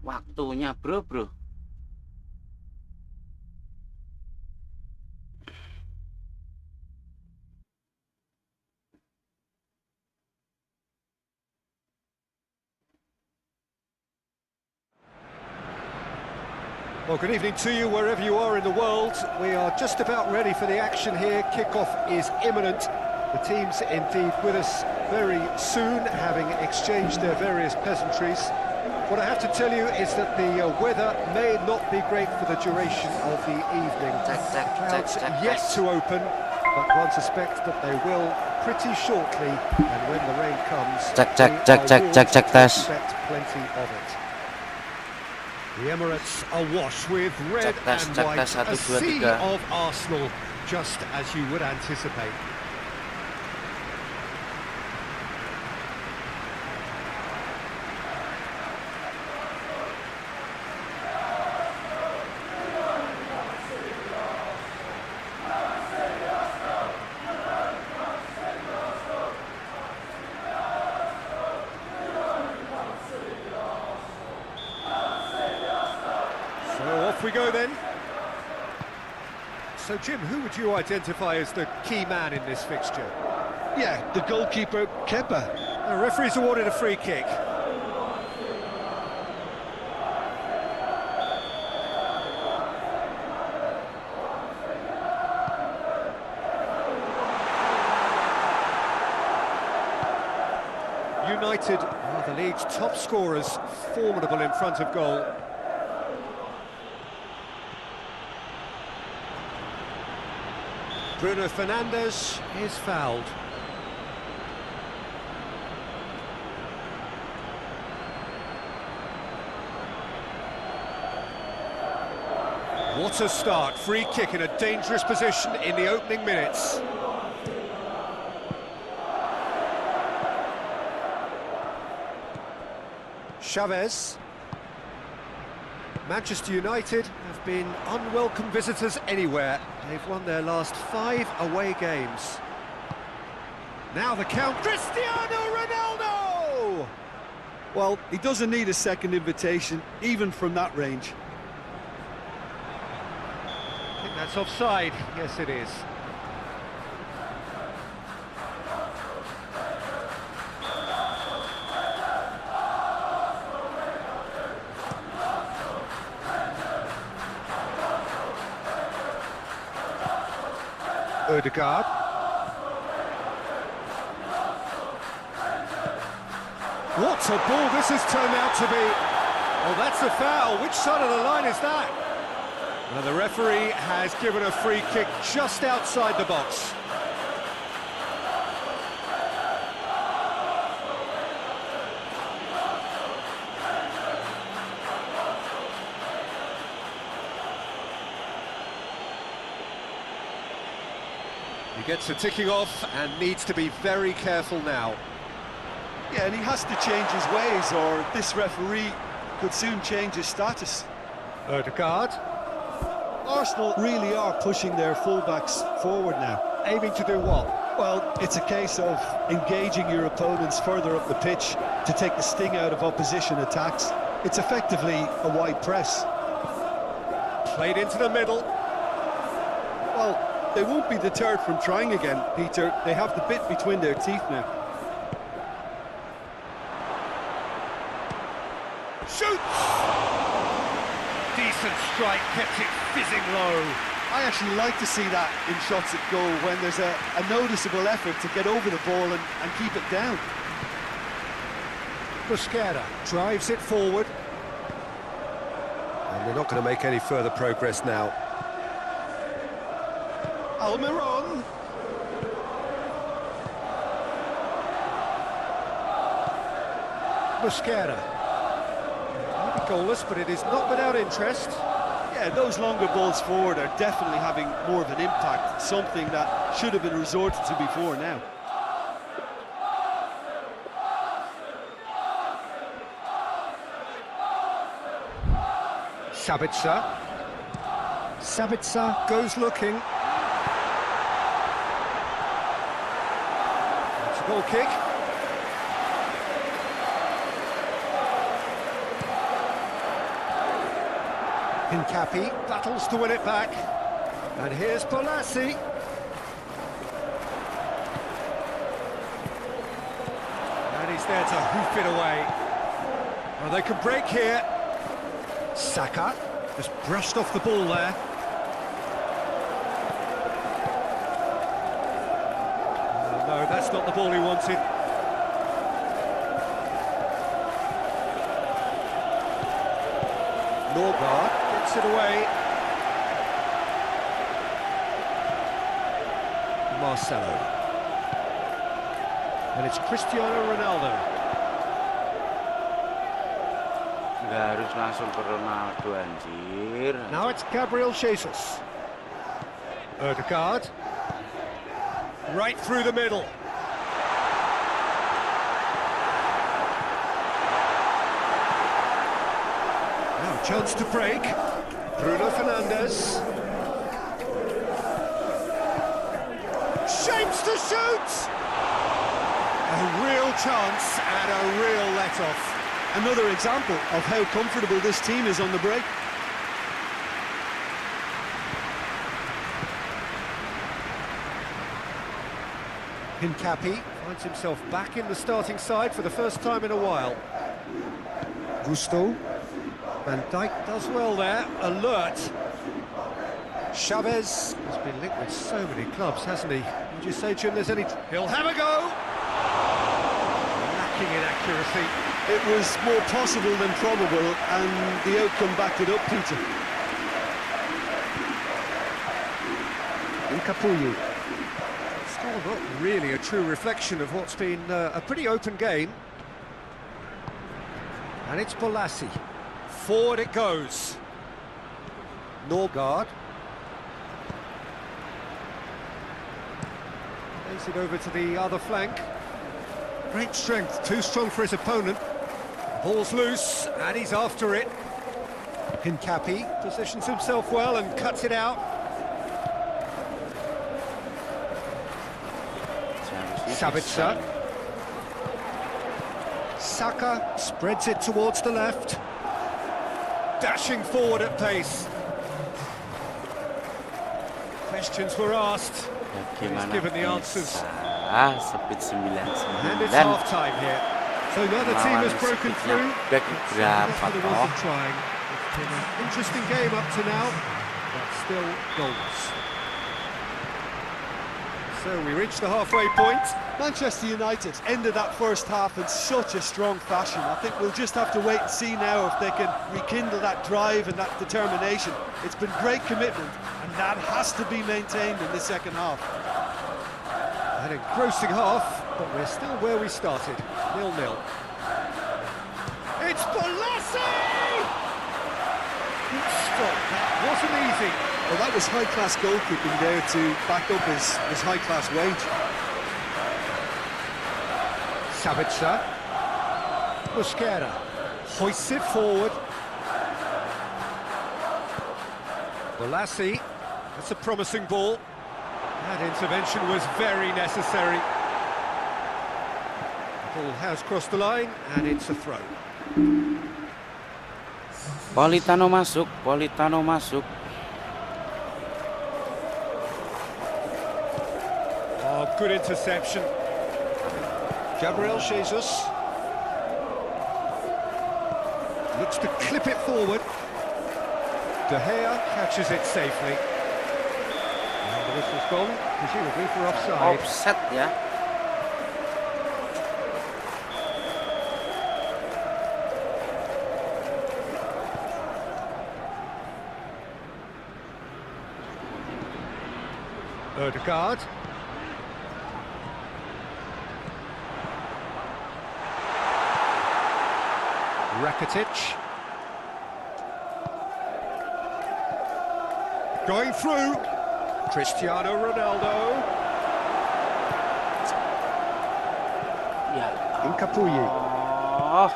Waktunya, bro. Well, good evening to you wherever you are in the world. We are just about ready for the action here. Kickoff is imminent. The team's indeed with us very soon, having exchanged their various pleasantries. What I have to tell you is that the weather may not be great for the duration of the evening. Clouds yet to open, but one suspects that they will pretty shortly. And when the rain comes, check test. Expect plenty of it. The Emirates awash with red and white, a sea of Arsenal, just as you would anticipate. So off we go then. So Jim, who would you identify as the key man in this fixture? Yeah, the goalkeeper, Kepa. The referee's awarded a free kick. United are the league's top scorers, formidable in front of goal. Bruno Fernandes is fouled. What a start, free kick in a dangerous position in the opening minutes. Chavez. Manchester United have been unwelcome visitors anywhere. They've won their last 5 away games. Now the count. Cristiano Ronaldo! Well, he doesn't need a second invitation, even from that range. I think that's offside. Yes, it is. Odegaard. What a ball this has turned out to be. Oh, that's a foul. Which side of the line is that? Well, the referee has given a free kick just outside the box. He gets the ticking off and needs to be very careful now. Yeah, and he has to change his ways, or this referee could soon change his status. Odegaard. Arsenal really are pushing their fullbacks forward now. Aiming to do what? Well, it's a case of engaging your opponents further up the pitch to take the sting out of opposition attacks. It's effectively a wide press. Played into the middle. Well, they won't be deterred from trying again, Peter. They have the bit between their teeth now. Shoots! Decent strike, kept it fizzing low. I actually like to see that in shots at goal, when there's a noticeable effort to get over the ball and keep it down. Busquets drives it forward. And they're not going to make any further progress now. Almiron. Busquets. Maybe goalless, but it is not without interest. Yeah, those longer balls forward are definitely having more of an impact, something that should have been resorted to before now. Sabitzer goes looking. It's a goal kick. Hincapi battles to win it back. And here's Bolassi. And he's there to hoof it away. Well, they can break here. Saka just brushed off the ball there. No, that's not the ball he wanted. Norgard gets it away. Marcelo. And it's Cristiano Ronaldo. Nggak harus langsung ke Ronaldo, anjir. Now it's Gabriel Jesus. Odegaard. Right through the middle. Now chance to break. Bruno Fernandes. Shapes to shoot! A real chance and a real let-off. Another example of how comfortable this team is on the break. Hincapi finds himself back in the starting side for the first time in a while. Gusto. Van Dijk does well there, alert. Chavez has been linked with so many clubs, hasn't he? Would you say, Jim, there's any... He'll have a go! Lacking in accuracy. It was more possible than probable, and the outcome backed it up, Peter. Nkapuyi. Still not really a true reflection of what's been a pretty open game. And it's Bolassi. Forward it goes. Norgard. Plays it over to the other flank. Great strength, too strong for his opponent. Ball's loose, and he's after it. Hincapi positions himself well and cuts it out. Sabitzer. Saka spreads it towards the left. Dashing forward at pace. Questions were asked. He's given the answers. Speed 99. And it's half-time here. So neither team has broken through. Back berapa For the toh? ones trying. It's been an interesting game up to now, but still goals. So we reach the halfway point. Manchester United ended that first half in such a strong fashion. I think we'll just have to wait and see now if they can rekindle that drive and that determination. It's been great commitment, and that has to be maintained in the second half. An engrossing half, but we're still where we started, 0-0. It's Bolassi! Good stop, that wasn't easy. Well, that was high-class goalkeeping there to back up his high-class wage. Sabitzer. Mosquera hoists it forward. Bolassi, that's a promising ball. That intervention was very necessary. The ball has crossed the line, and it's a throw. Politano masuk. Oh, good interception. Gabriel Jesus looks to clip it forward. De Gea catches it safely. And the whistle's gone, presumably for offside. Offset ya. Odegaard. Rakitic. Going through. Cristiano Ronaldo. Ya. Nkapuyi. Oh.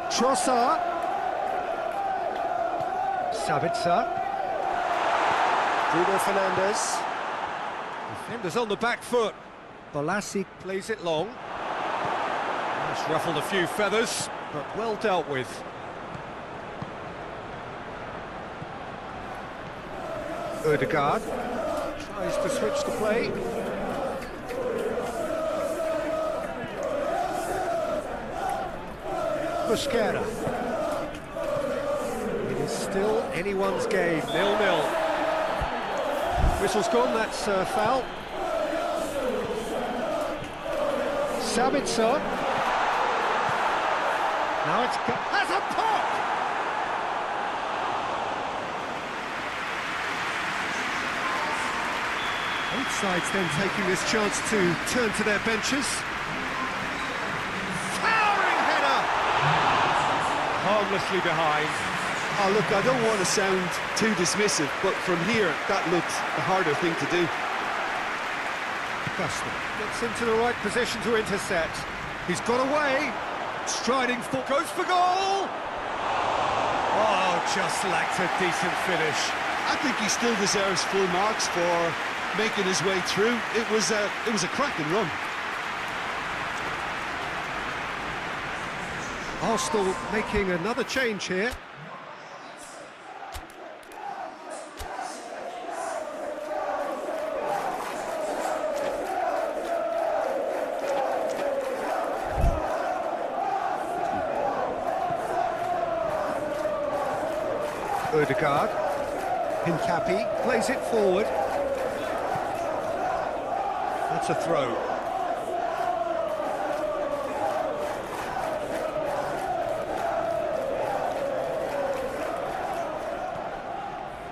Trossard. Sabitzer. Bruno Fernandes. Defenders on the back foot. Bolassi plays it long. It's ruffled a few feathers, but well dealt with. Ødegaard tries to switch the play. Busquera. It is still anyone's game, 0-0. Whistle's gone, that's a foul. Sabitzer. Now it's has a pop! Both sides then taking this chance to turn to their benches. Towering header! Harmlessly behind. Oh, look, I don't want to sound too dismissive, but from here, that looked the harder thing to do. Custer gets into the right position to intercept. He's got away. Striding for goes for goal. Oh, just lacked a decent finish. I think he still deserves full marks for making his way through. It was a cracking run. Arsenal making another change here. Ødegaard, Hincapi plays it forward. That's a throw.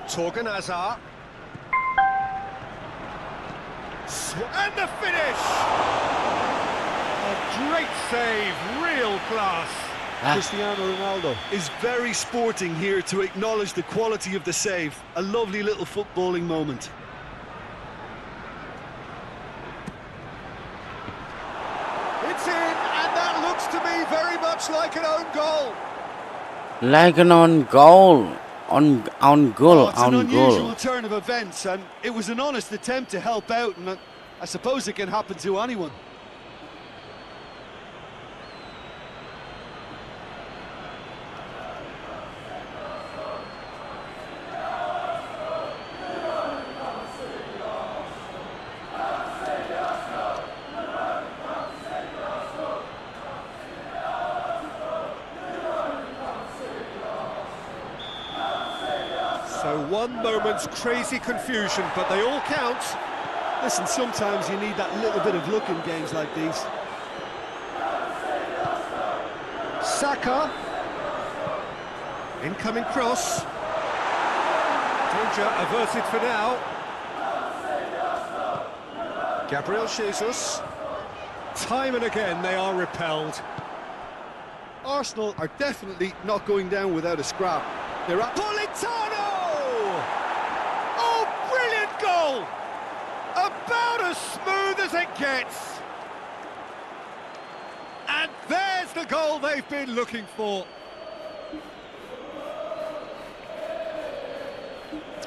Torgan Hazard. And the finish! A great save, real class. Cristiano Ronaldo is very sporting here to acknowledge the quality of the save. A lovely little footballing moment. It's in, and that looks to me very much like an own goal. Like an own goal. On goal, It's an on unusual goal. turn of events, and it was an honest attempt to help out, and I suppose it can happen to anyone. So one moment's crazy confusion, but they all count. Listen, sometimes you need that little bit of luck in games like these. Saka. Incoming cross. Danger averted for now. Gabriel Jesus. Time and again they are repelled. Arsenal are definitely not going down without a scrap. They're at Politano! Oh, brilliant goal! About as smooth as it gets. And there's the goal they've been looking for.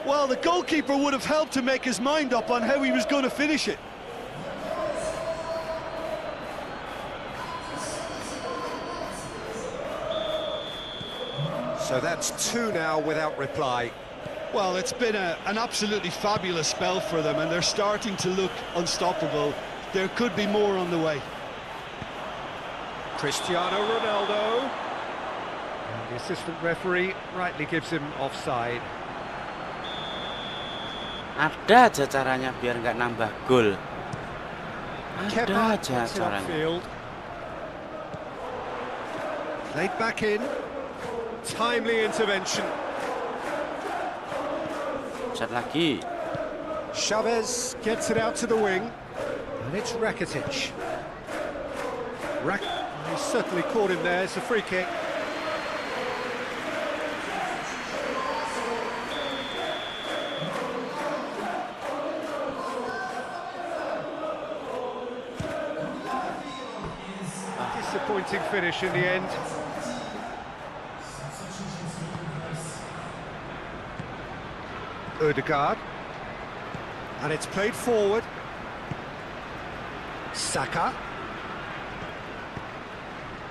Well, the goalkeeper would have helped to make his mind up on how he was going to finish it. So that's two now without reply. Well, it's been an absolutely fabulous spell for them, and they're starting to look unstoppable. There could be more on the way. Cristiano Ronaldo. And the assistant referee rightly gives him offside. Ada aja caranya biar nggak nambah gol. Ada Kepa aja gets it caranya. upfield. Played back in. Timely intervention. Shot lagi. Chavez gets it out to the wing. And it's Rakitic. He certainly caught him there. It's a free kick. Disappointing finish in the end. Ødegaard. And it's played forward. Saka.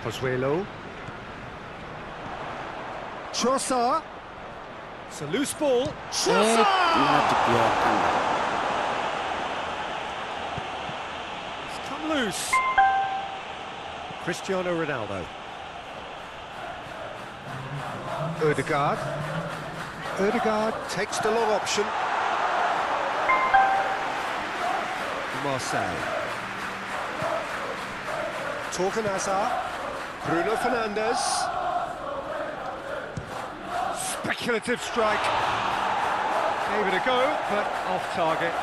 Pozuelo. Trossard. It's a loose ball. Trossard! Malah dibiarkan. It's come loose. Cristiano Ronaldo. Ødegaard. Ødegaard takes the long option. Marseille. Torgan Hazard. Bruno Fernandes. Speculative strike. Gave it a go, but off target.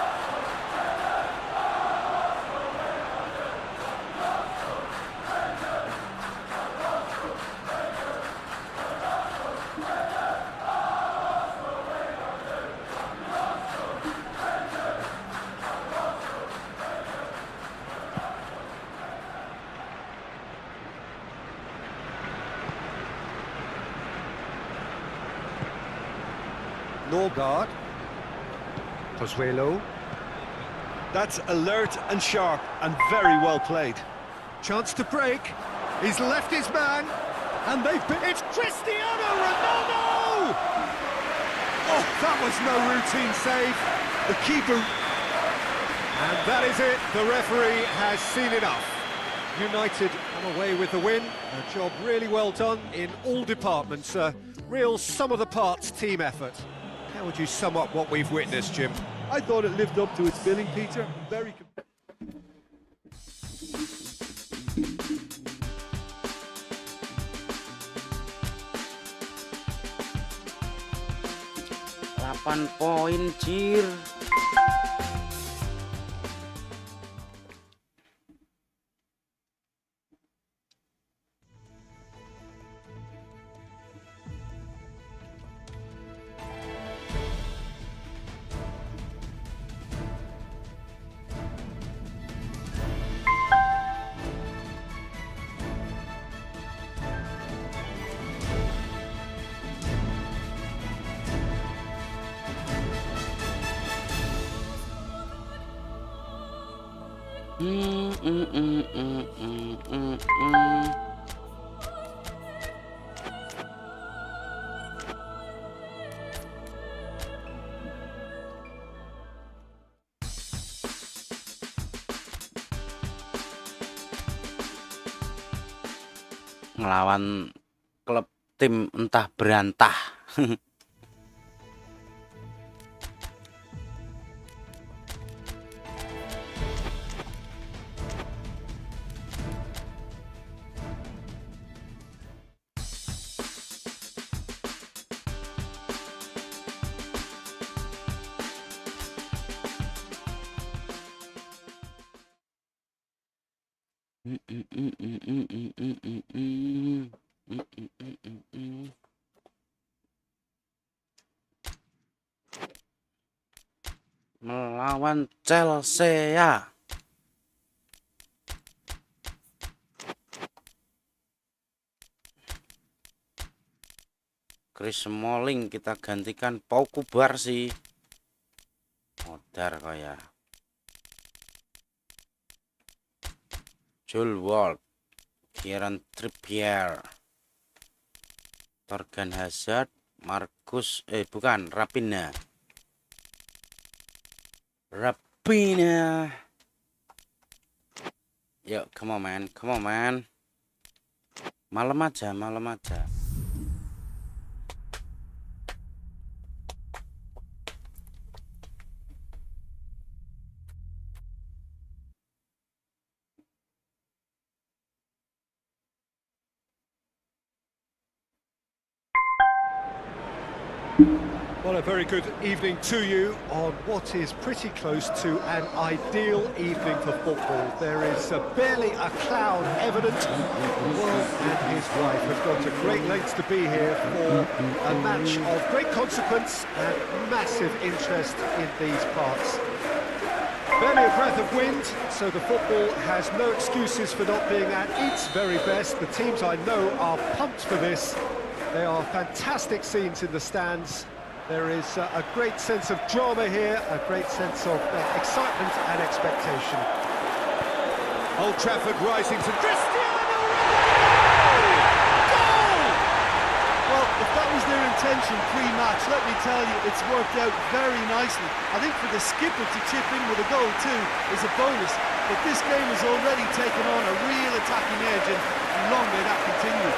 Norgard. Pozuelo. That's alert and sharp and very well played. Chance to break. He's left his man. And they've been... It's Cristiano Ronaldo! Oh, that was no routine save. The keeper... And that is it. The referee has seen enough. United come away with the win. A job really well done in all departments. A real sum-of-the-parts team effort. How would you sum up what we've witnessed, Jim? I thought it lived up to its billing, Peter. Very... Delapan poin, Jir. Ngelawan klub tim entah berantah. Melawan Chelsea ya. Chris Smalling kita gantikan Pau Kubar sih. Modar kok ya. Joel Ward, Kieran Trippier, Torgan Hazard, Marcus Rapina. Yuk, come on man. Malam aja. Well, a very good evening to you on what is pretty close to an ideal evening for football. There is barely a cloud evident. World and his wife have gone to great lengths to be here for a match of great consequence and massive interest in these parts. Barely a breath of wind, so the football has no excuses for not being at its very best. The teams I know are pumped for this. They are fantastic scenes in the stands. There is a great sense of drama here, a great sense of excitement and expectation. Old Trafford rising to Cristiano Ronaldo! contention pre-match, let me tell you, it's worked out very nicely. I think for the skipper to chip in with a goal too is a bonus, but this game has already taken on a real attacking edge, and long may that continue.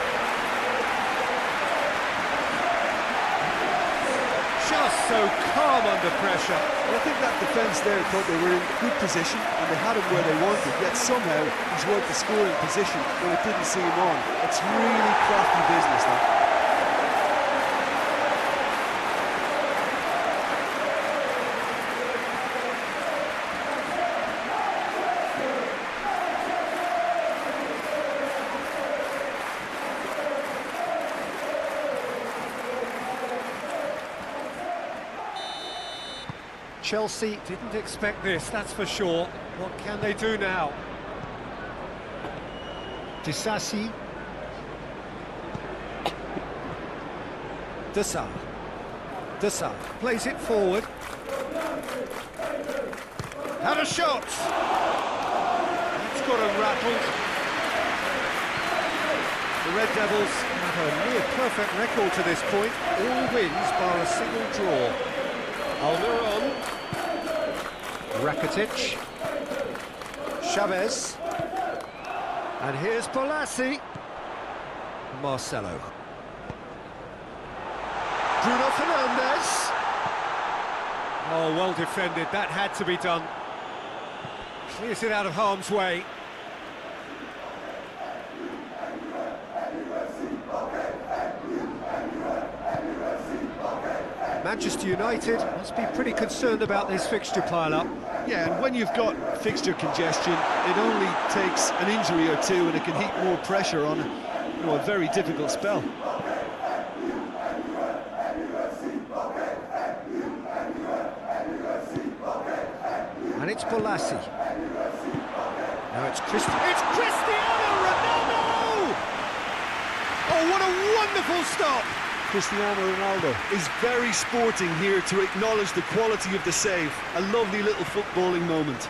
Just so calm under pressure. Well, I think that defence there thought they were in good position and they had him where they wanted, yet somehow he's worked the scoring position where it didn't see him on. It's really crafty business, that. Chelsea didn't expect this, that's for sure. What can they do now? Disasi. Dessar plays it forward. Had a shot! It's got him rattled. The Red Devils have a near perfect record to this point. All wins bar a single draw. Almiron. Rakitic, Chavez, and here's Bolasie, Marcelo, Bruno Fernandes. Oh, well defended, that had to be done. Clears it out of harm's way. Manchester United must be pretty concerned about this fixture pile-up. Yeah, and when you've got fixture congestion, it only takes an injury or two and it can heap more pressure on a very difficult spell. And it's Bolasie. Now it's Cristiano Ronaldo! Oh, what a wonderful stop! Cristiano Ronaldo is very sporting here to acknowledge the quality of the save. A lovely little footballing moment.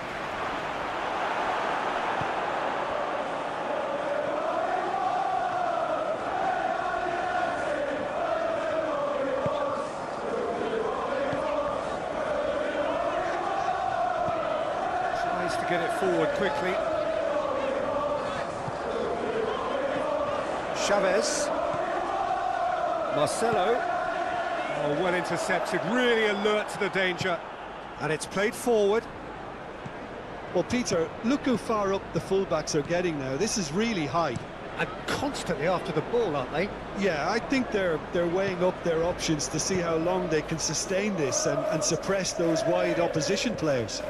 Tries to get it forward quickly. Chavez. Marcelo, oh, well intercepted, really alert to the danger, and it's played forward. Well, Peter, look how far up the fullbacks are getting now. This is really high. And constantly after the ball, aren't they? Yeah, I think they're weighing up their options to see how long they can sustain this and suppress those wide opposition players.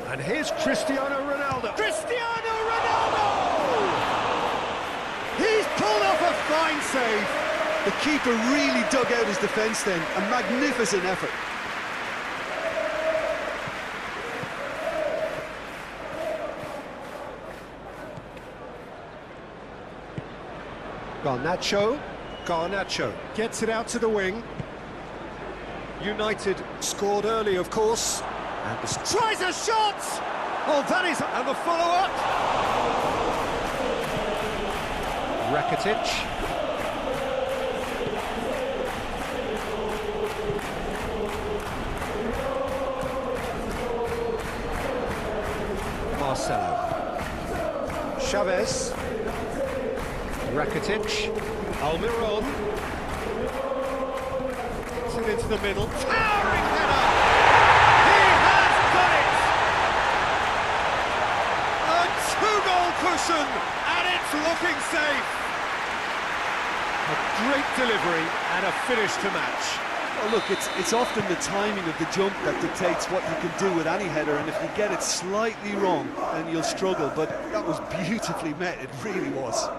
And here's Cristiano Ronaldo. Cristiano Ronaldo! He's pulled off a fine save. The keeper really dug out his defence then. A magnificent effort. Garnacho gets it out to the wing. United scored early, of course. And tries a shot! Oh, that is... And the follow-up! Rakitic. Marcelo. Chavez. Rakitic. Almiron. Gets it into the middle. Towering header! He has done it! A two-goal cushion, and it's looking safe. A great delivery and a finish to match. Well, look, it's often the timing of the jump that dictates what you can do with any header, and if you get it slightly wrong, then you'll struggle, but that was beautifully met, it really was.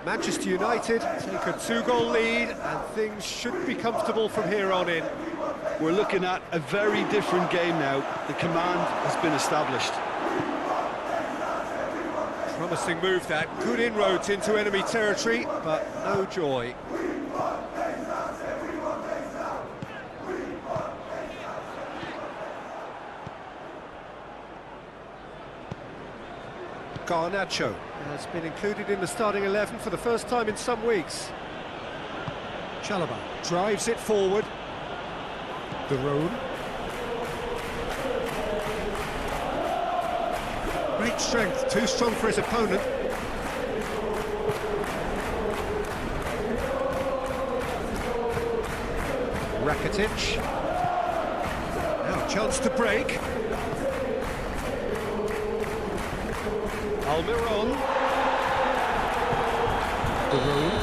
Manchester United take a two-goal lead, and things should be comfortable from here on in. We're looking at a very different game now. The command has been established. Promising move that, good inroads into enemy territory, but no joy. Garnacho has been included in the starting 11 for the first time in some weeks. Chalobah drives it forward. The road. Great strength, too strong for his opponent. Rakitic. Now chance to break. Almiron. The road.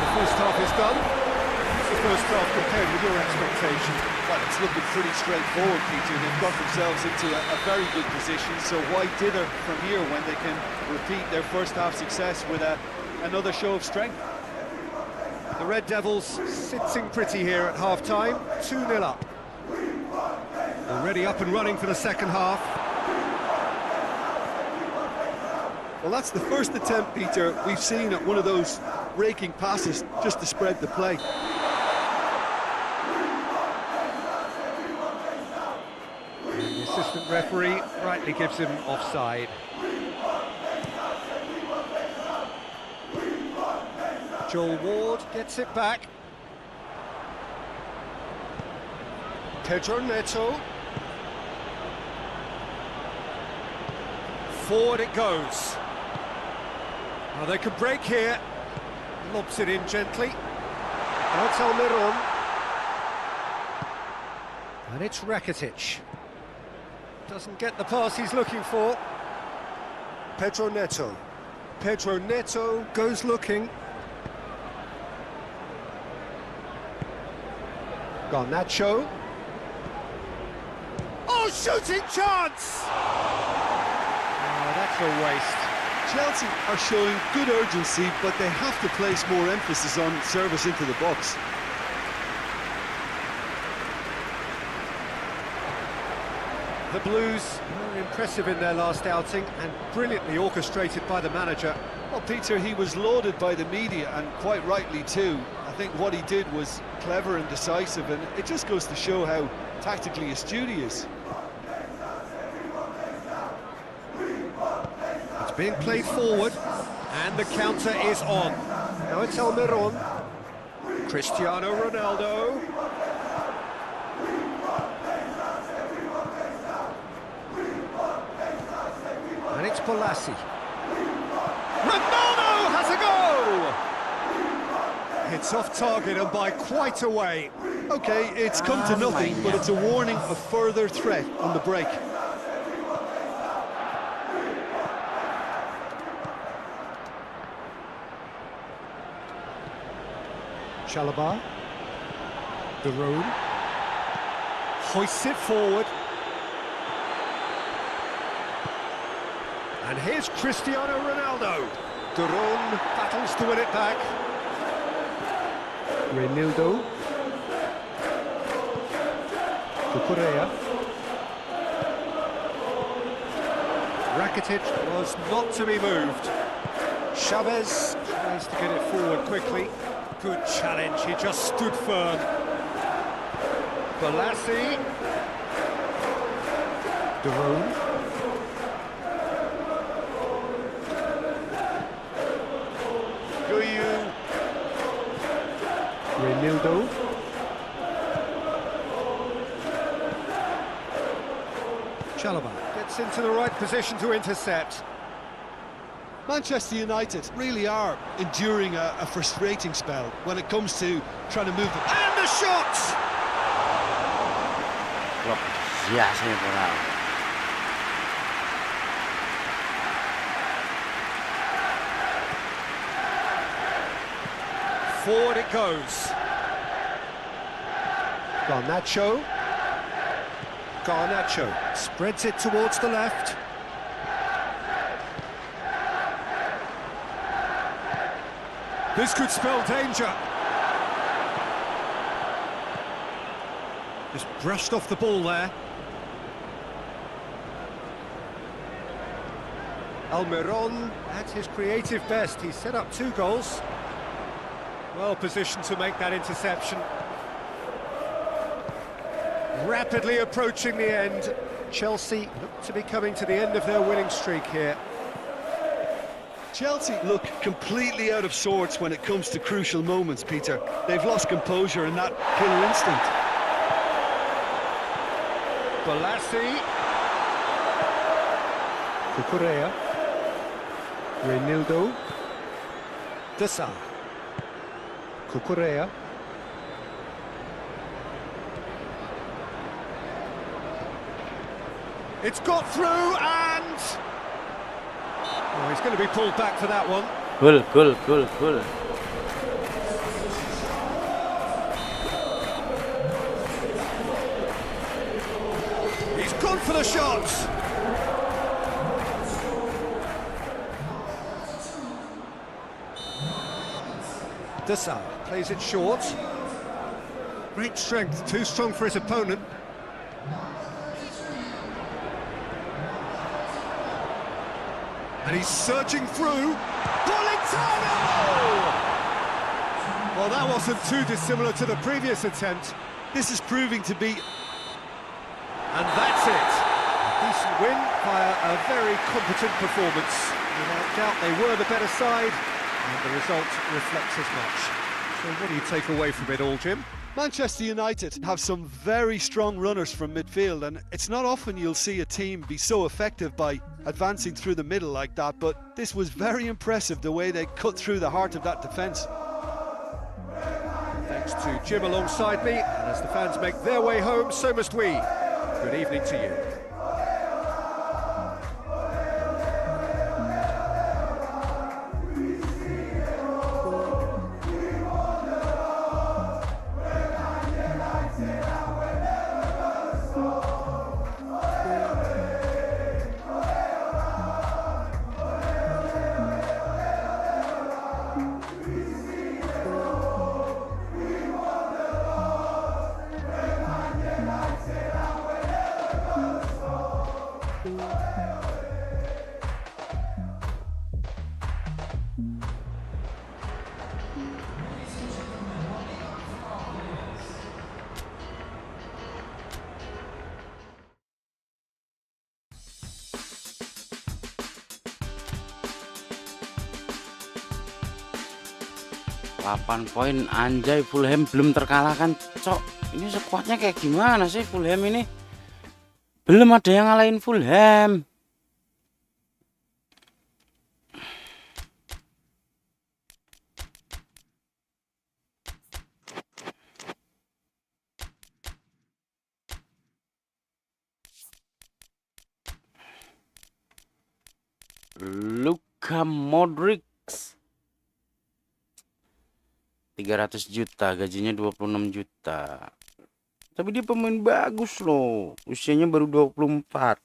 The first half is done. What's the first half compared with your expectation? Well, it's looking pretty straightforward, Peter. They've got themselves into a very good position, so why dither from here when they can repeat their first half success with another show of strength? The Red Devils sitting pretty here at half-time, 2-0 up. Already up and running for the second half. Well, that's the first attempt, Peter, we've seen at one of those raking passes just to spread the play. The assistant referee rightly gives him offside. Joel Ward gets it back. Pedro Neto. Forward it goes. Now they could break here. Lobs it in gently. Now it's Almiron. And it's Rakitic. Doesn't get the pass he's looking for. Pedro Neto. Pedro Neto goes looking. Garnacho. Oh, shooting chance! Oh, that's a waste. Chelsea are showing good urgency, but they have to place more emphasis on service into the box. The Blues were impressive in their last outing and brilliantly orchestrated by the manager. Well, Peter, he was lauded by the media, and quite rightly too. I think what he did was clever and decisive, and it just goes to show how tactically astute he is. It's being played forward, and the counter is on. Now it's Almiron. Cristiano Ronaldo. And it's Balassi. Ronaldo has a goal! It's off target and by quite a way. Okay, it's come to nothing, but it's a warning of further threat on the break. Chalobah. The road. Hoists it forward. And here's Cristiano Ronaldo. Duron battles to win it back. Reinildo. Cucurella. Rakitic was not to be moved. Chavez tries to get it forward quickly. Good challenge, he just stood firm. Balassi. Duron. Reinildo. Chalobah gets into the right position to intercept. Manchester United really are enduring a frustrating spell when it comes to trying to move the... And the shot! Ya se me borraba. Forward it goes. Garnacho. Garnacho spreads it towards the left. This could spell danger. Just brushed off the ball there. Almiron at his creative best. He set up 2 goals. Well positioned to make that interception. Rapidly approaching the end. Chelsea look to be coming to the end of their winning streak here. Chelsea look completely out of sorts when it comes to crucial moments, Peter. They've lost composure and that killer instinct. Balassi. Cucurella. Reinildo. Dessau. Cucurella. It's got through and... Oh, he's going to be pulled back for that one. Gol. He's gone for the shots. Dessau plays it short. Great strength, too strong for his opponent. And he's surging through. Politano! Well, that wasn't too dissimilar to the previous attempt. This is proving to be... And that's it. A decent win via a very competent performance. Without doubt, they were the better side, and the result reflects as much. So what do you take away from it all, Jim? Manchester United have some very strong runners from midfield, and it's not often you'll see a team be so effective by advancing through the middle like that, but this was very impressive the way they cut through the heart of that defence. Thanks to Jim alongside me, and as the fans make their way home, so must we. Good evening to you. Delapan poin, anjay. Fulham belum terkalahkan, cok. Ini skuadnya kayak gimana sih Fulham ini? Belum ada yang ngalahin Fulham. Luka Modric 300 juta, gajinya 26 juta. Tapi dia pemain bagus loh. Usianya baru 24.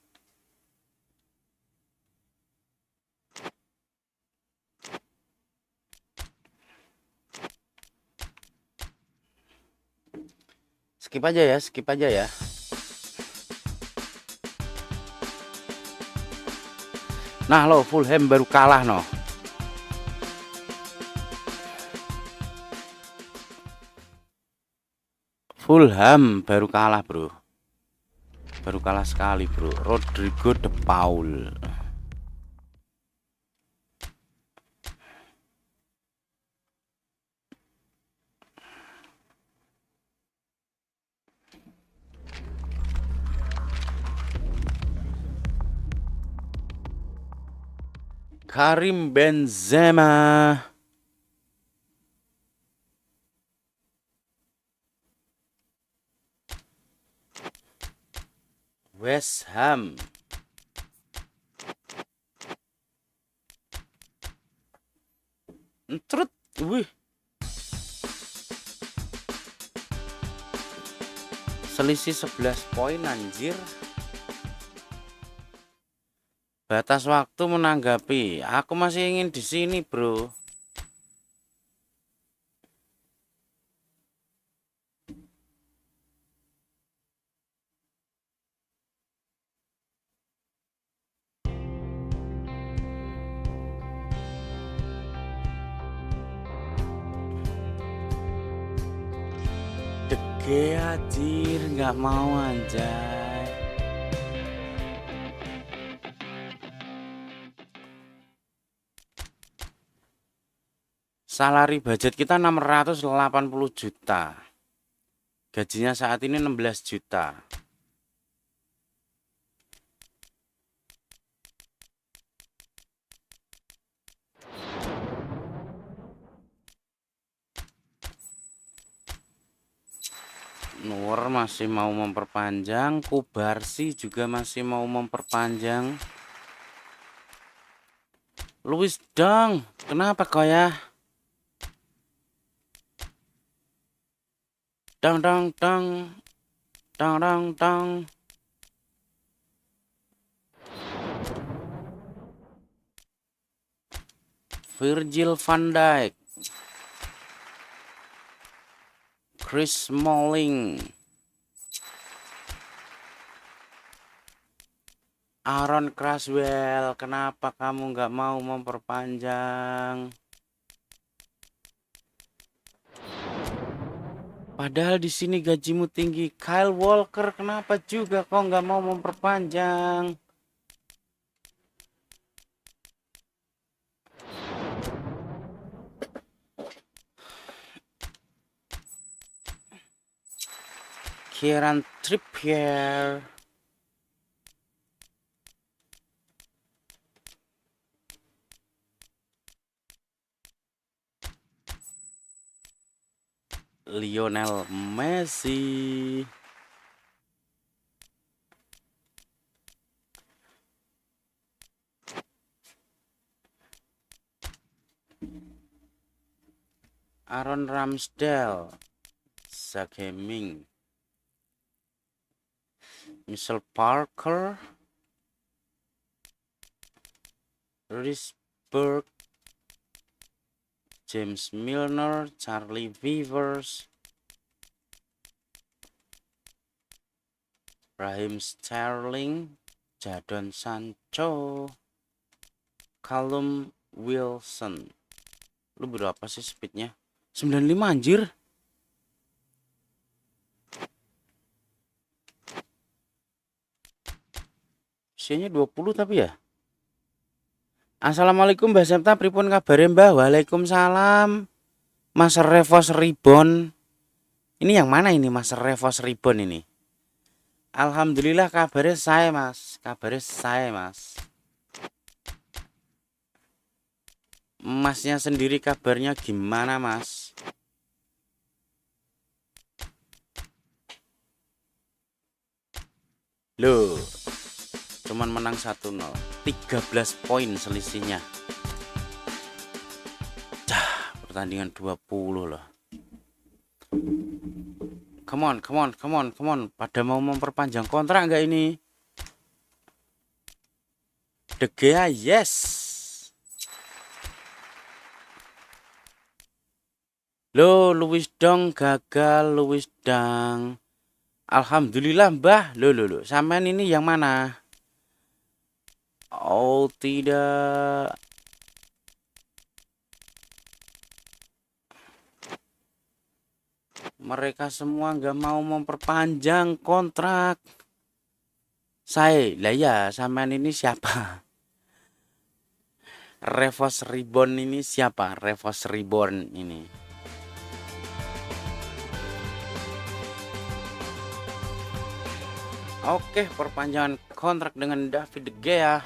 Skip aja ya. Nah lo, Fulham baru kalah no. Fulham baru kalah bro. Baru kalah sekali bro. Rodrigo de Paul. Karim Benzema. West Ham. Trut, wih. Selisih 11 poin anjir. Batas waktu menanggapi. Aku masih ingin di sini, bro. Dege anjir, nggak mau anjay. Salary budget kita 680 juta. Gajinya saat ini 16 juta. Nur masih mau memperpanjang, Kubarsi juga masih mau memperpanjang. Luis dong, kenapa kau ya? Dang dang dang, dang dang dang. Virgil van Dijk, Chris Smalling, Aaron Cresswell, kenapa kamu nggak mau memperpanjang? Padahal di sini gajimu tinggi. Kyle Walker, kenapa juga kau nggak mau memperpanjang? Kieran Trippier, Lionel Messi, Aaron Ramsdale, Sakeming, Michelle Parker, Risberg, James Milner, Charlie Weavers, Raheem Sterling, Jadon Sancho, Callum Wilson. Lu berapa sih speednya? 95 anjir. Usianya 20 tapi ya. Assalamualaikum Mbah Septa, pripun kabare Mbah? Waalaikumsalam. Mas Revos Ribbon. Ini yang mana ini Mas Revos Ribbon ini? Alhamdulillah kabare saya Mas. Kabare saya Mas. Masnya sendiri kabarnya gimana Mas? Loh, cuman menang 1-0, 13 poin selisihnya. Pertandingan 20 loh. Come on. Pada mau memperpanjang kontrak nggak ini? De Gea, yes. Loh, Luis Dong gagal, Luis Dang. Alhamdulillah Mbah. Loh. Sampean ini yang mana? Oh tidak. Mereka semua nggak mau memperpanjang kontrak. Lah ya, sampean ini siapa? Revos Ribbon ini siapa? Revos Ribbon ini. Oke, perpanjangan kontrak dengan David De Gea.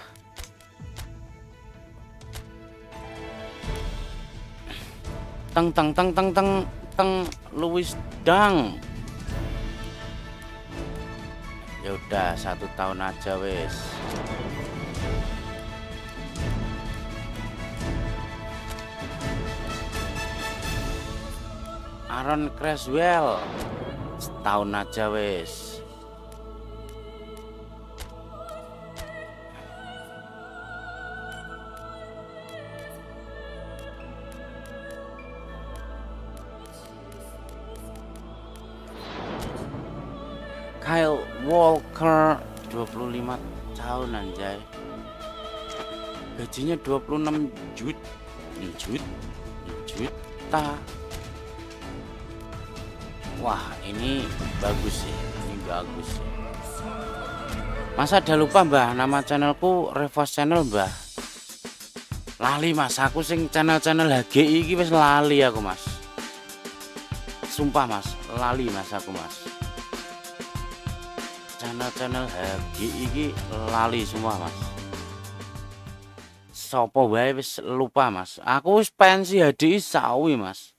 Teng Luis Dang. Ya udah 1 tahun aja wes. Aaron Cresswell, setahun aja wes. Kyle Walker 25 tahun anjay. Gajinya 26 juta. Wah, ini bagus sih. Masa ada lupa Mbah, nama channelku Revos Channel Mbah. Lali Mas, aku sing channel-channel HGI iki wis lali aku Mas. Sumpah Mas, lali Mas aku Mas. Channel-channel HGI iki lali semua Mas. Sopo wae wis lupa Mas. Aku wis pensi HDI sawi Mas.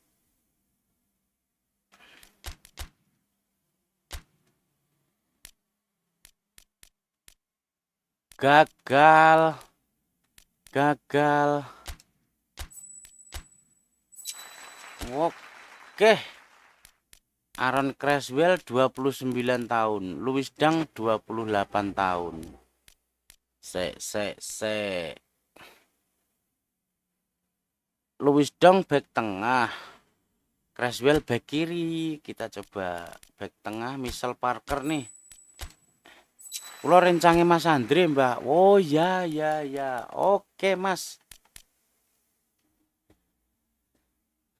Gagal. Oke. Aaron Creswell 29 tahun, Louis Dang 28 tahun. Se. Louis Dang back tengah. Creswell back kiri. Kita coba back tengah Michel Parker nih. Kulo rencangnya Mas Andre, Mbak. Oh ya. Oke, Mas.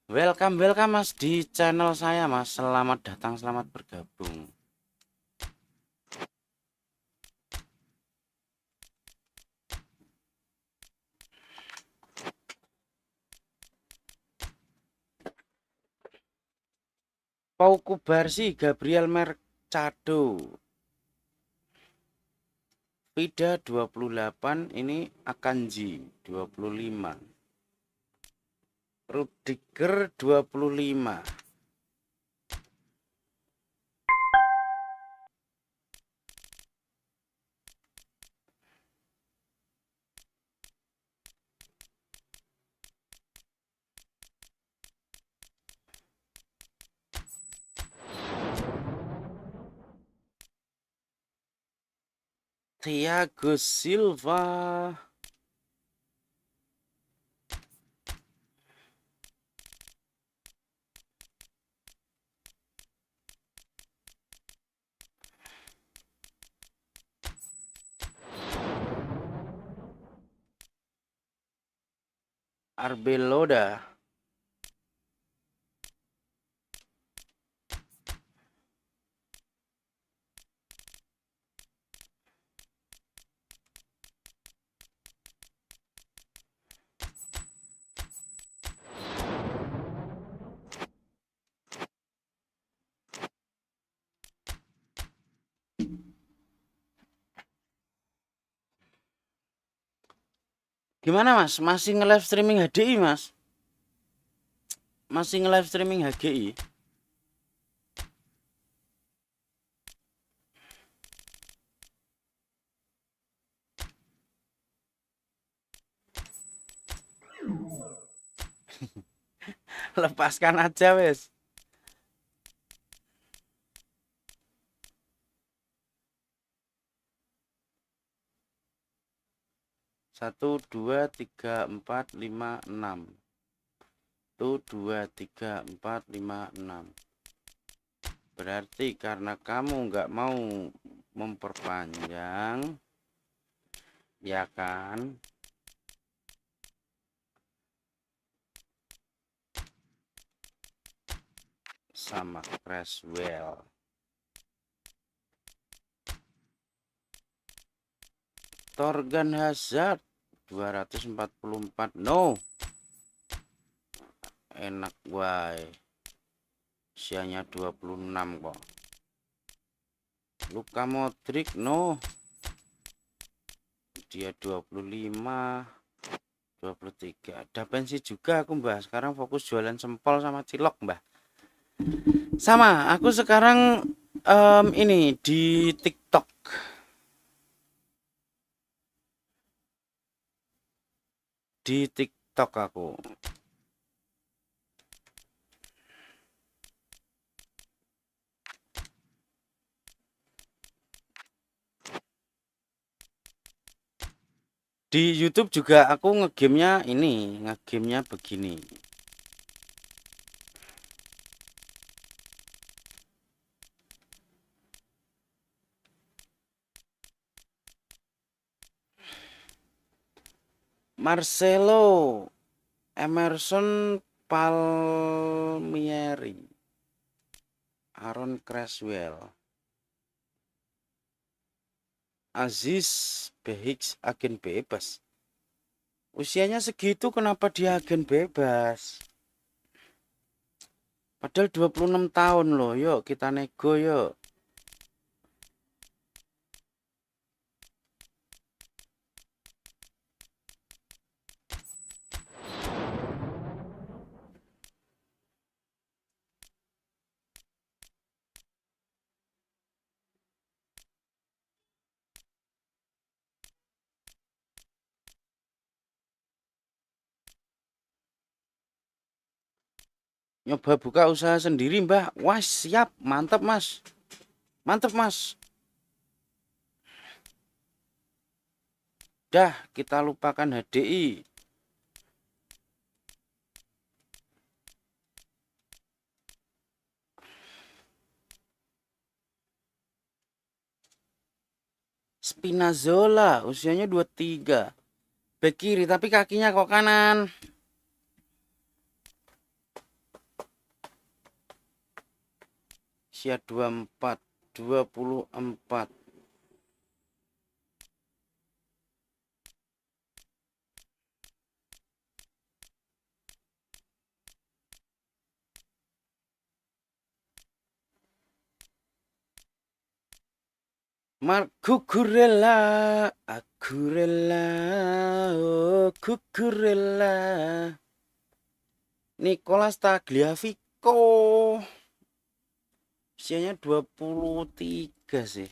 Welcome Mas di channel saya Mas. Selamat datang, selamat bergabung. Pau Kubarsi, Gabriel Mercado. Vida 28, ini Akanji 25. Rudiger 25. Thiago Silva. Arbeloda. Gimana Mas? Masih nge-live streaming HDI Mas? Masih nge-live streaming HGI? Lepaskan aja wes. Satu, dua, tiga, empat, lima, enam. 1, 2, 3, 4, 5, 6. Berarti karena kamu nggak mau memperpanjang, ya kan? Sama Creswell. Torgan Hazard 244. No. Enak wae. Usianya 26 kok. Luka Modric no. Dia 25, 23. Ada pensi juga aku, Mbah. Sekarang fokus jualan sempol sama cilok, Mbah. Sama, aku sekarang ini di TikTok. Di TikTok aku. Di YouTube juga aku ngegamenya ini, ngegamenya begini. Marcelo, Emerson Palmieri, Aaron Creswell, Aziz Behik agen bebas. Usianya segitu kenapa dia agen bebas? Padahal 26 tahun loh. Yuk kita nego yuk. Nyoba buka usaha sendiri, Mbah. Wah, siap. Mantap, Mas. Mantap, Mas. Dah, kita lupakan HDI. Spinazzola, usianya 23. Bek kiri, tapi kakinya kok kanan. Usia 24, 24. Kukurela, aku rela, oh kukurela. Nicolas Tagliafico. Usianya 23 sih.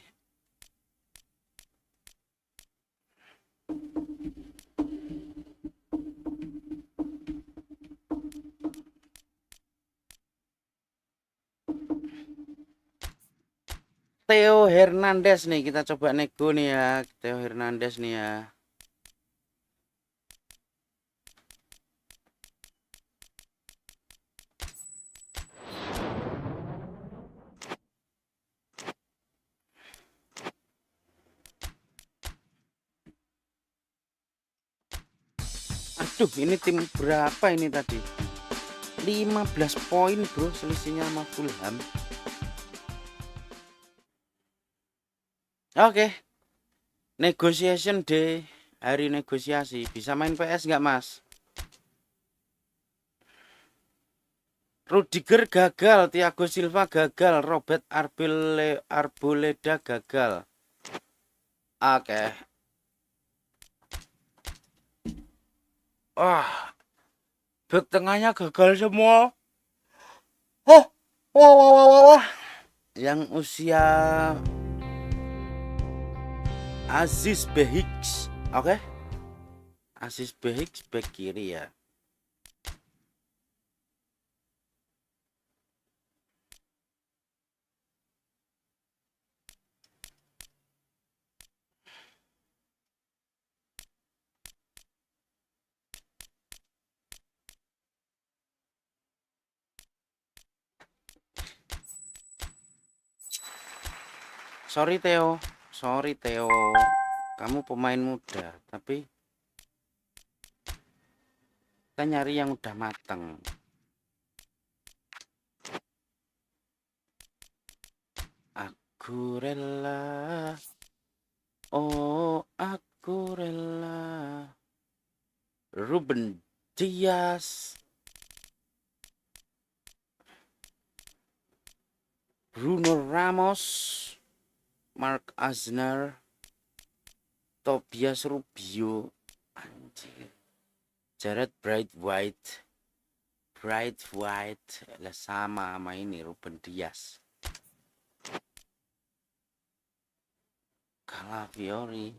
Theo Hernandez nih, kita coba nego nih ya. Theo Hernandez nih ya. Aduh, ini tim berapa ini tadi? 15 poin bro, selisihnya sama Fulham. Oke. Negotiation day. Hari negosiasi. Bisa main PS nggak, Mas? Rudiger gagal, Thiago Silva gagal, Robert Arboleda gagal. Oke. Bek tengahnya gagal semua. Wah. Yang usia Aziz Behik. Oke. Aziz Behik bek kiri ya. Sorry Theo, kamu pemain muda, tapi kita nyari yang udah mateng. Aku rela, oh aku rela. Ruben Dias, Bruno Ramos, Mark Asner, Tobias Rubio, anjir. Jared Bright White lah sama ini Ruben Dias. Calafiori.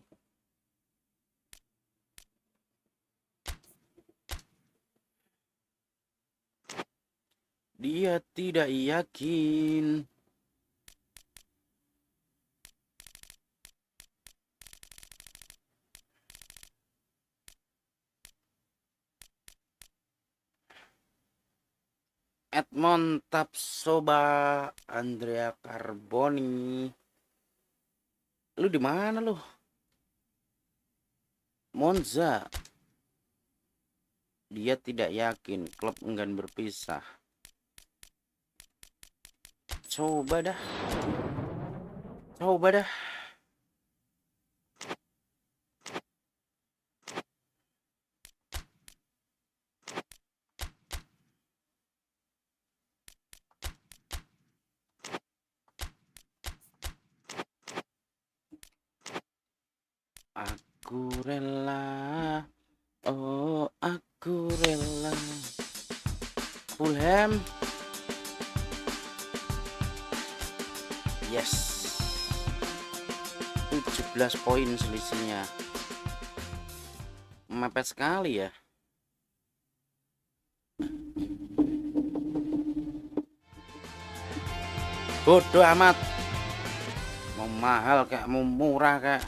Dia tidak yakin. Edmond Tapsoba, Andrea Carboni. Lu di mana lu? Monza. Dia tidak yakin, klub enggan berpisah. Coba dah. Yes, 17 poin selisihnya. Mepet sekali ya. Bodoh amat, mau mahal kayak mau murah kayak.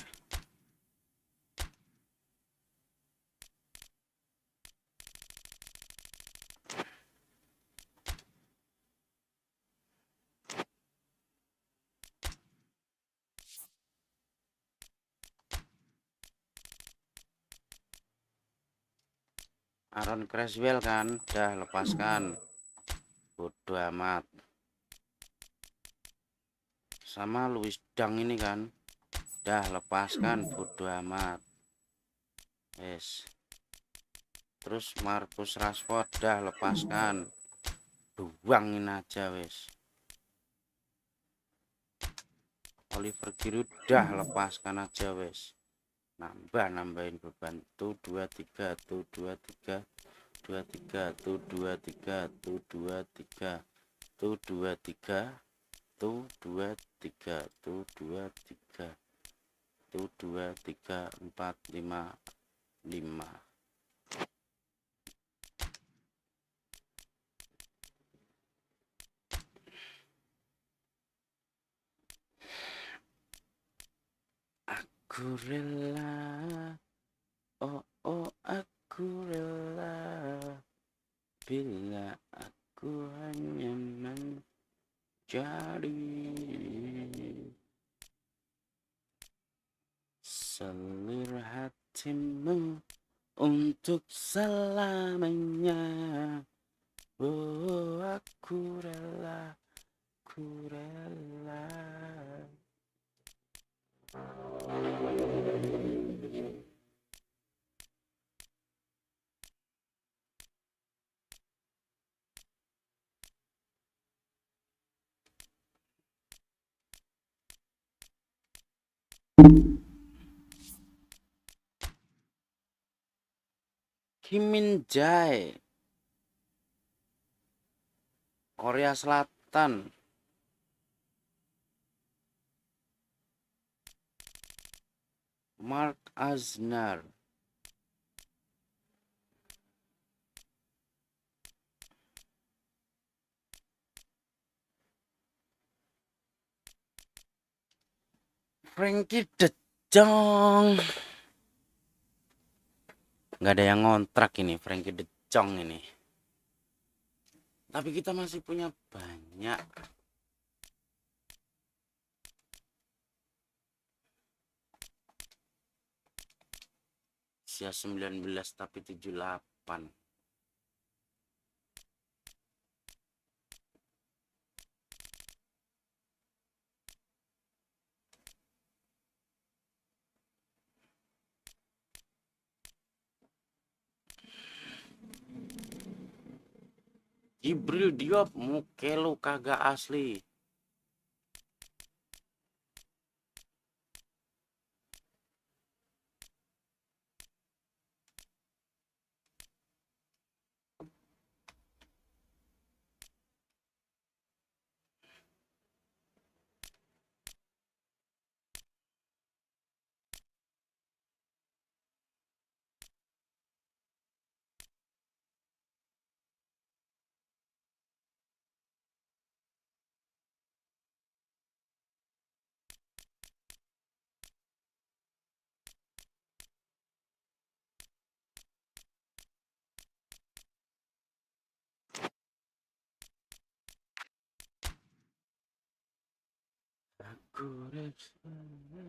Aaron Creswell kan, dah lepaskan. Bodoh amat. Sama Louis Dang ini kan, dah lepaskan. Bodoh amat. Yes. Terus Marcus Rashford, dah lepaskan. Buangin aja wes. Oliver Giroud, dah lepaskan aja wes. Nambahin beban. Tuh 23, tuh 23, 23, tuh 23, tuh 23, tuh 23, tuh 23, tuh 23, tuh 23, 4, 5, 5. Aku rela, oh oh aku rela, bila aku hanya mencari selir hatimu untuk selamanya. Oh aku rela, aku rela. Kim Min Jae, Korea Selatan. Mark Asnar, Frankie De Jong. Nggak ada yang ngontrak ini Frankie De Jong ini. Tapi kita masih punya banyak. Usia 19 tapi 78. Jibril Diop, muke lu kagak asli. Aku rela,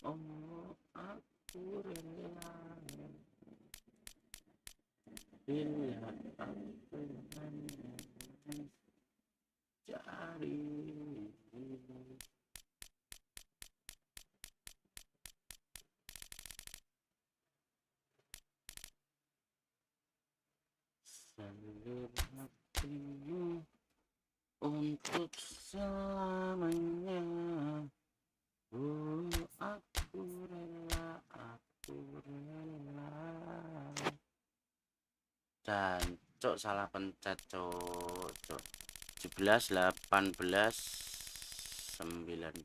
oh aku rela, bila aku hanya mencari selir hatimu untuk selamanya. Oh aku rela, aku rela. Dan cok salah pencet cok. 17, 18, 19.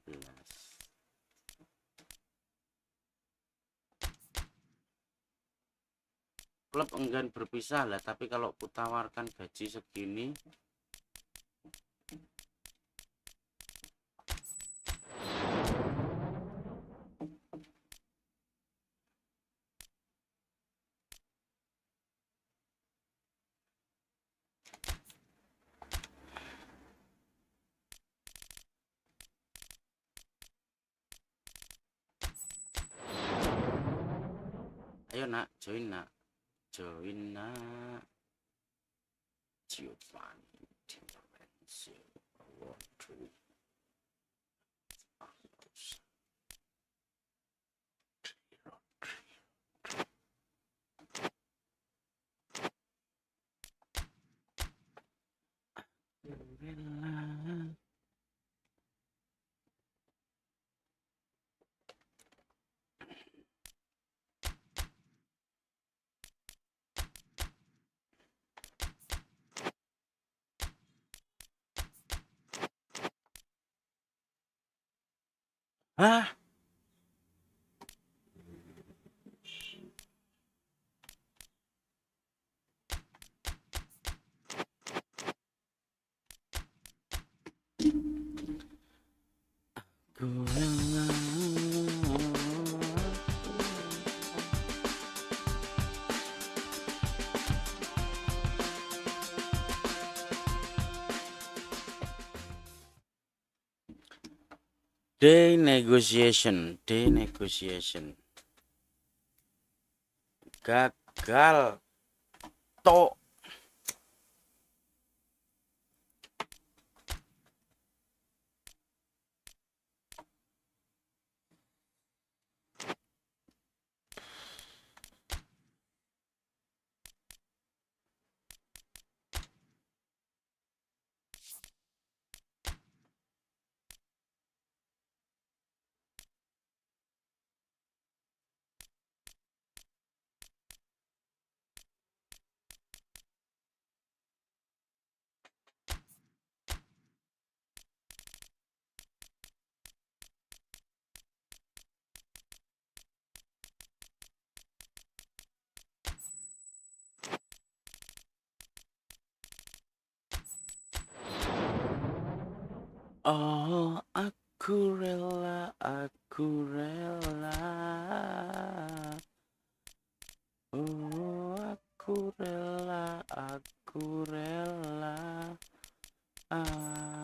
Klub enggan berpisah lah, tapi kalau kutawarkan gaji segini ayo nak, join nak. Giovanni Di Lorenzo Rodri. Hah? Day negotiation. Gagal. Tok. Oh, aku rela. Oh, aku rela. Ah.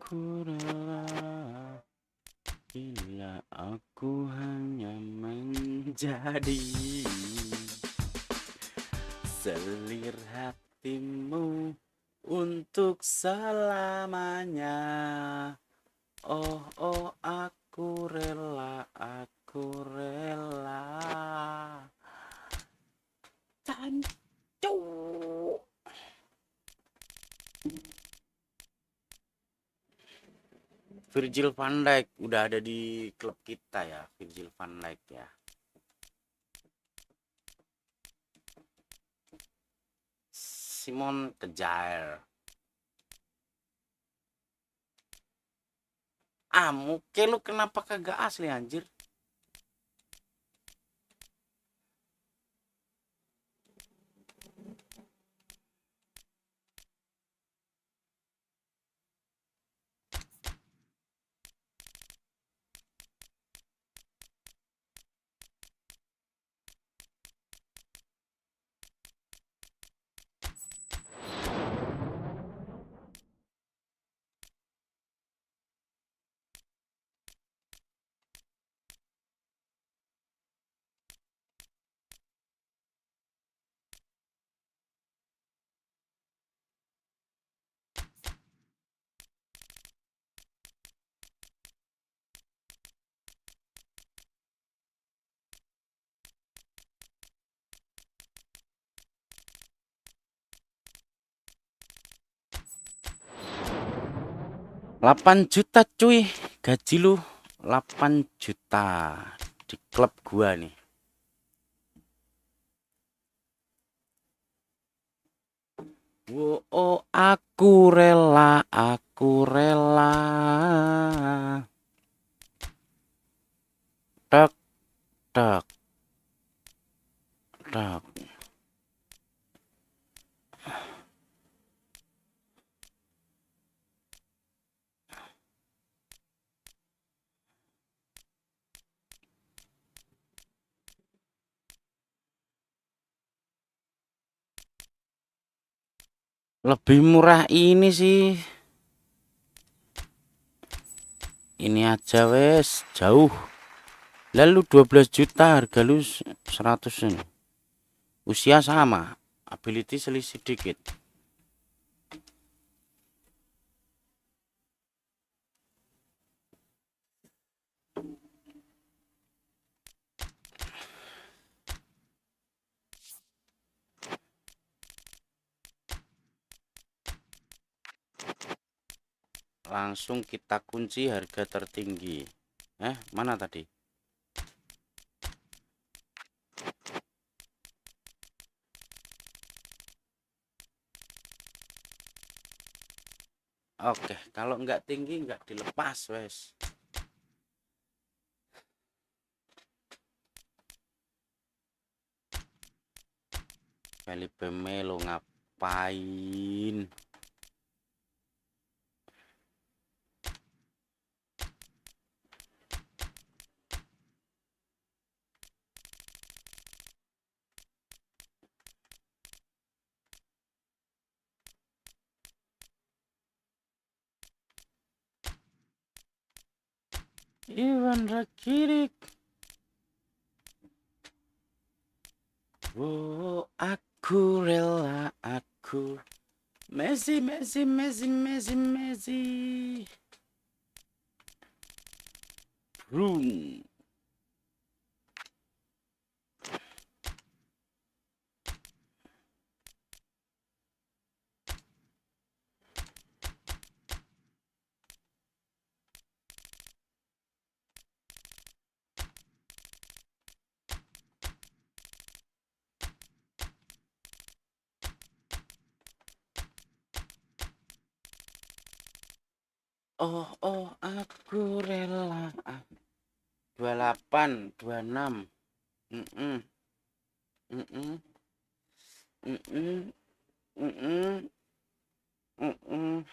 Aku rela bila aku hanya menjadi selir hatimu untuk selamanya. Oh, aku rela. Tancu. Virgil van Dijk udah ada di klub kita ya, Virgil van Dijk ya. Simon Kejair. Muke lu kenapa kagak asli anjir? 8 juta cuy, gaji lu 8 juta di klub gua nih. Oh, aku rela, aku rela. Tak, tak, tak. Lebih murah ini sih. Ini aja wes jauh. Lalu 12 juta harga lu 100 ini. Usia sama, ability selisih dikit. Langsung kita kunci harga tertinggi. Mana tadi? Oke, kalau nggak tinggi nggak dilepas wes. Kali pemelo ngapain? Iwan Rakitic. Oh, aku rela, aku. Messi, Messi, Messi, Messi, Messi. Brun. Oh, oh, aku rela. 28, 26. Mm-mm. Mm-mm. Mm-mm. Mm-mm. Mm-mm.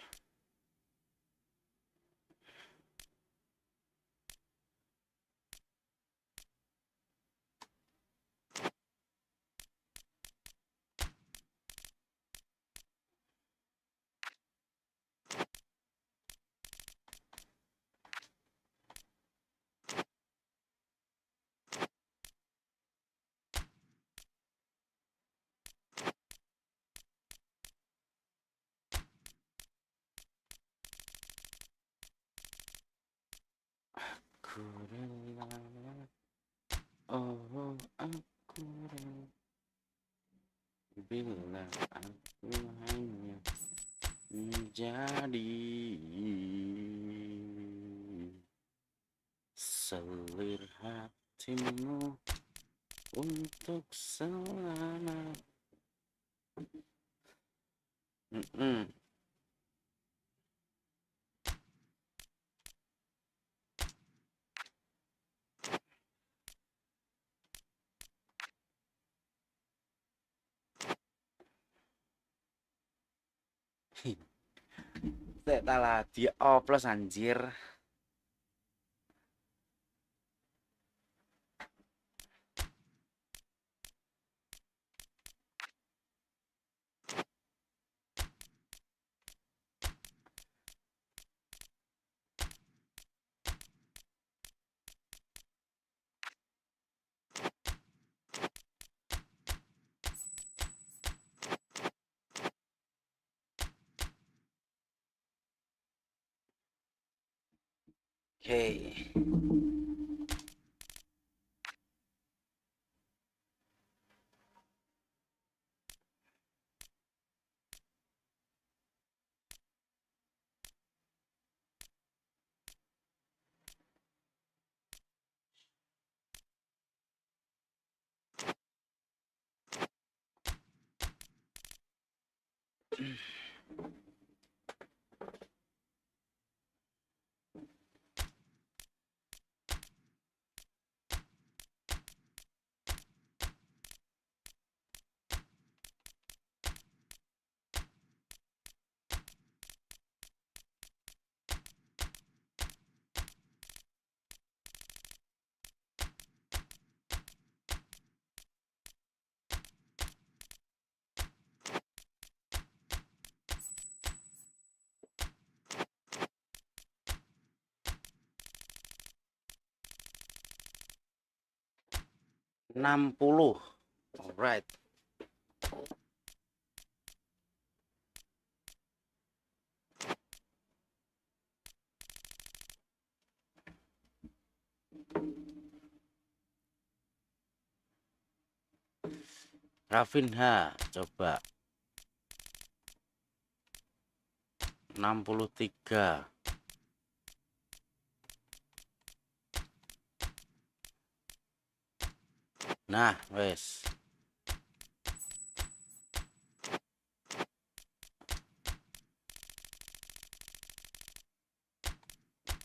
Aku rela. Oh, aku rela. Bila aku hanya menjadi selir hatimu untuk selama. Mm-mm. Septa lah dia oplos anjir. Oke. 60. Alright. Rafinha coba 63. Nah, wes.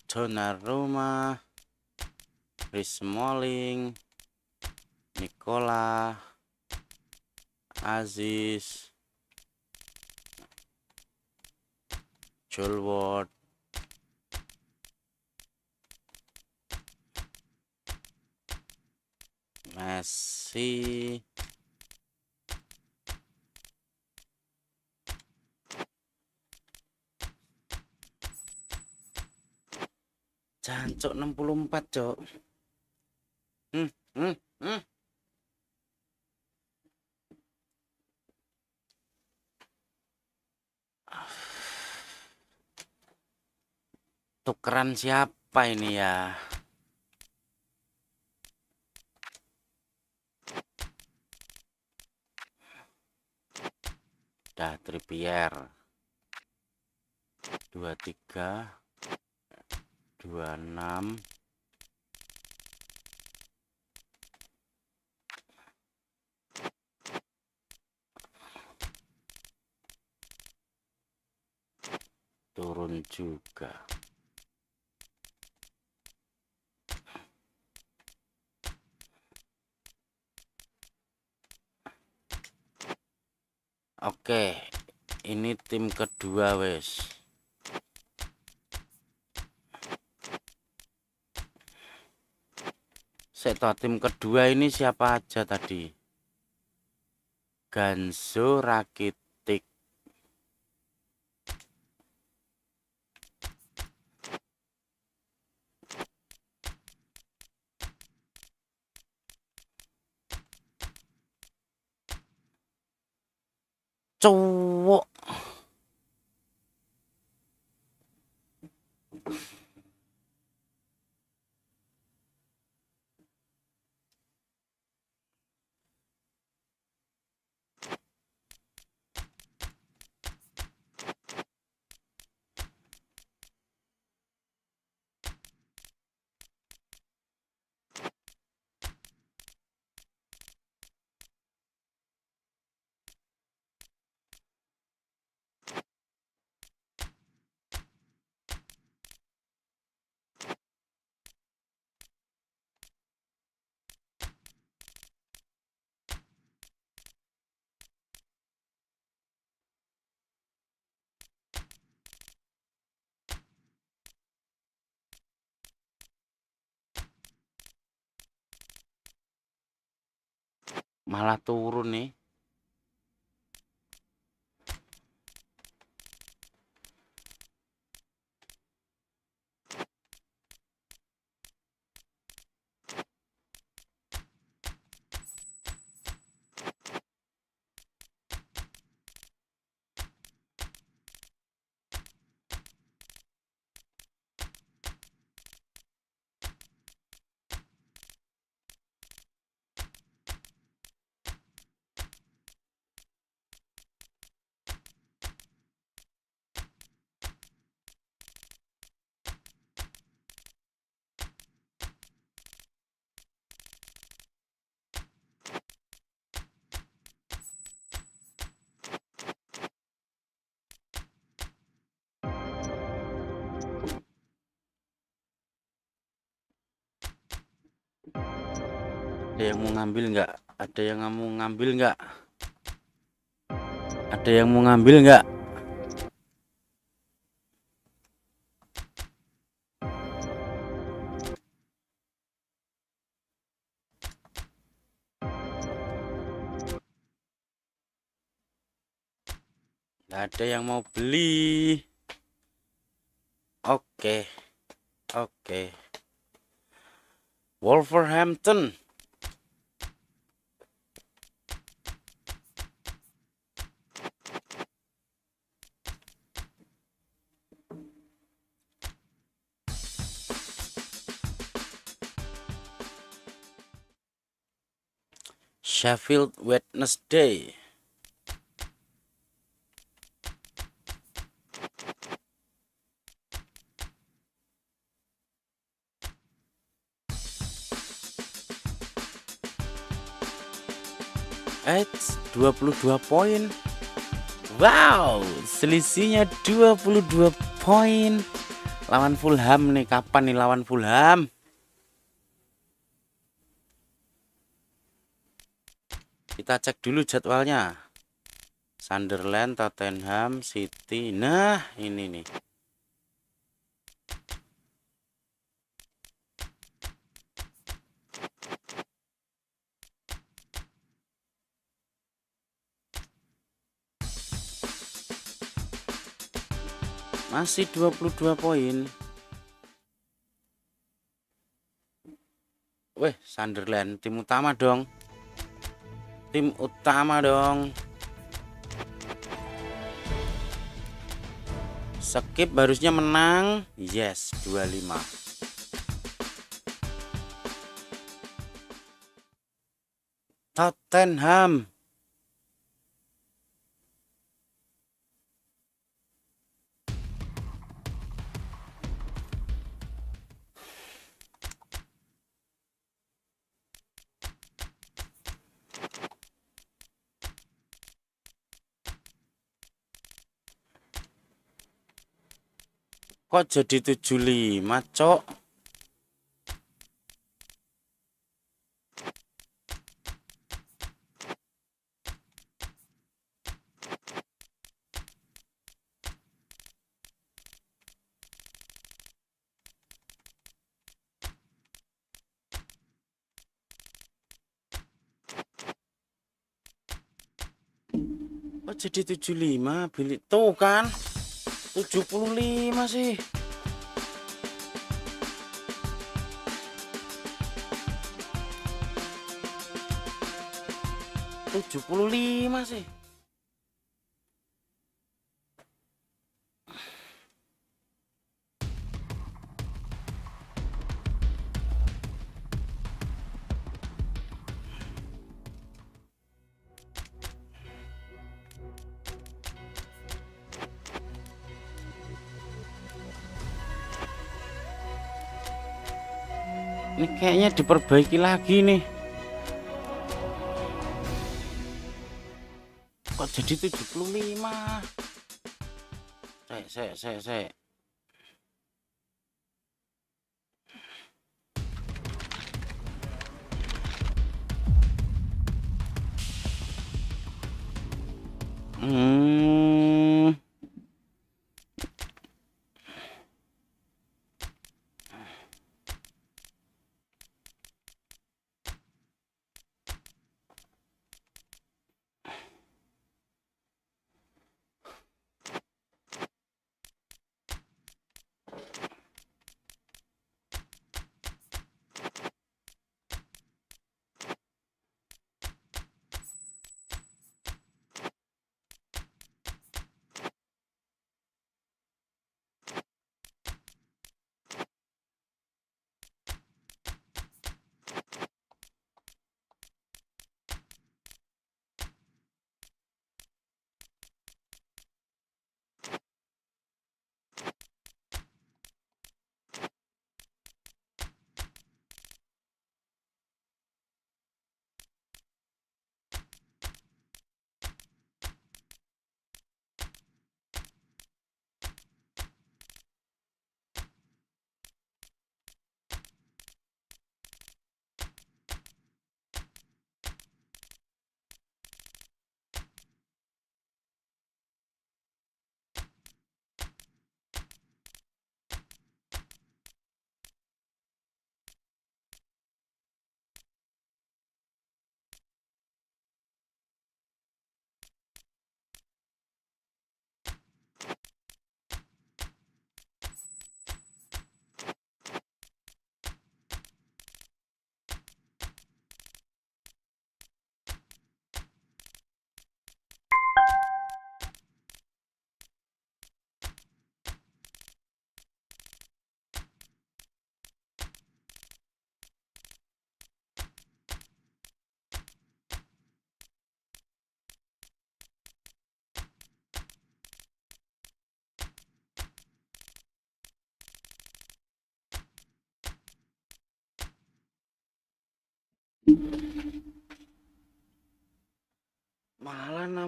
Donnarumma, Smalling, Nicola, Aziz, Joelward, Messi, jancuk 64, Cok. Hmm, hmm, hmm. Tukeran siapa ini ya? Dah Trippier 23 26 turun juga. Oke, ini tim kedua wes. Septa tim kedua ini siapa aja tadi? Ganso, Rakitic, cowok. Malah turun nih. Ada yang mau ngambil nggak? Ada yang mau ngambil nggak? Ada yang mau ngambil nggak? Nggak ada yang mau beli. Oke, oke. Wolverhampton. Sheffield Wednesday. Eits, 22 poin. Wow, selisihnya 22 poin. Lawan Fulham nih, kapan nih lawan Fulham? Kita cek dulu jadwalnya. Sunderland, Tottenham, City. Nah, ini nih. Masih 22 poin. Weh, Sunderland tim utama dong. Tim utama dong. Skip harusnya menang. Yes, 25. Tottenham. Kok jadi 75, Cok? Kok jadi 75? Bilik tuh kan 75 sih. $75 sih. Ini kayaknya diperbaiki lagi nih. Kok jadi 75? Saya. Hmm.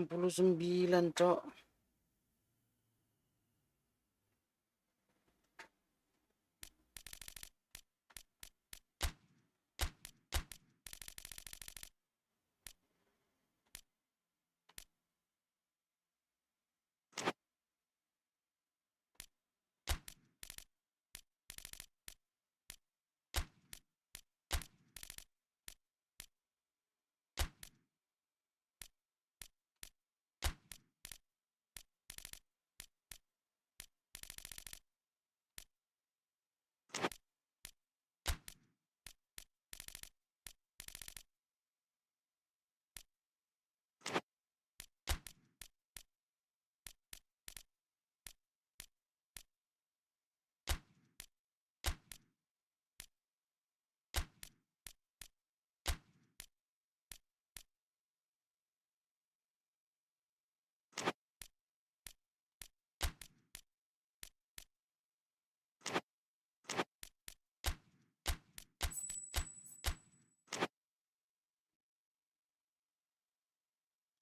69, Cok.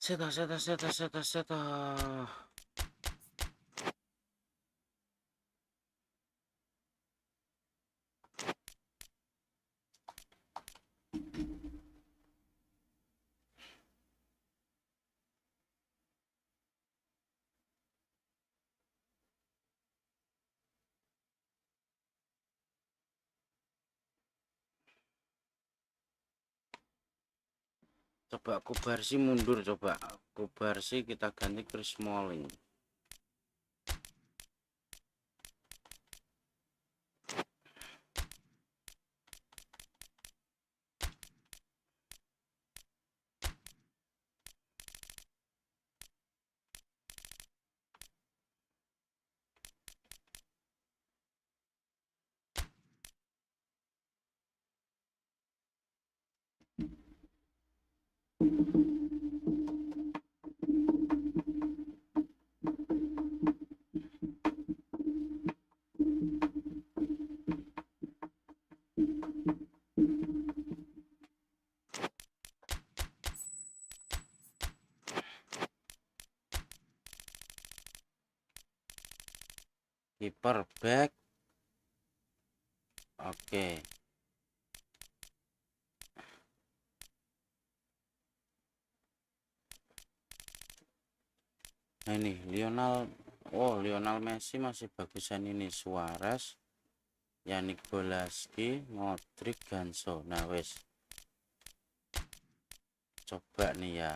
Seta. Coba Kubarsi mundur, coba Kubarsi kita ganti Chris Smalling. Kiper back. Oke. Nah ini Lionel Messi masih bagusan ini, Suarez, Yannick Bolaski, Modric, Ganso. Nah wes, coba nih ya.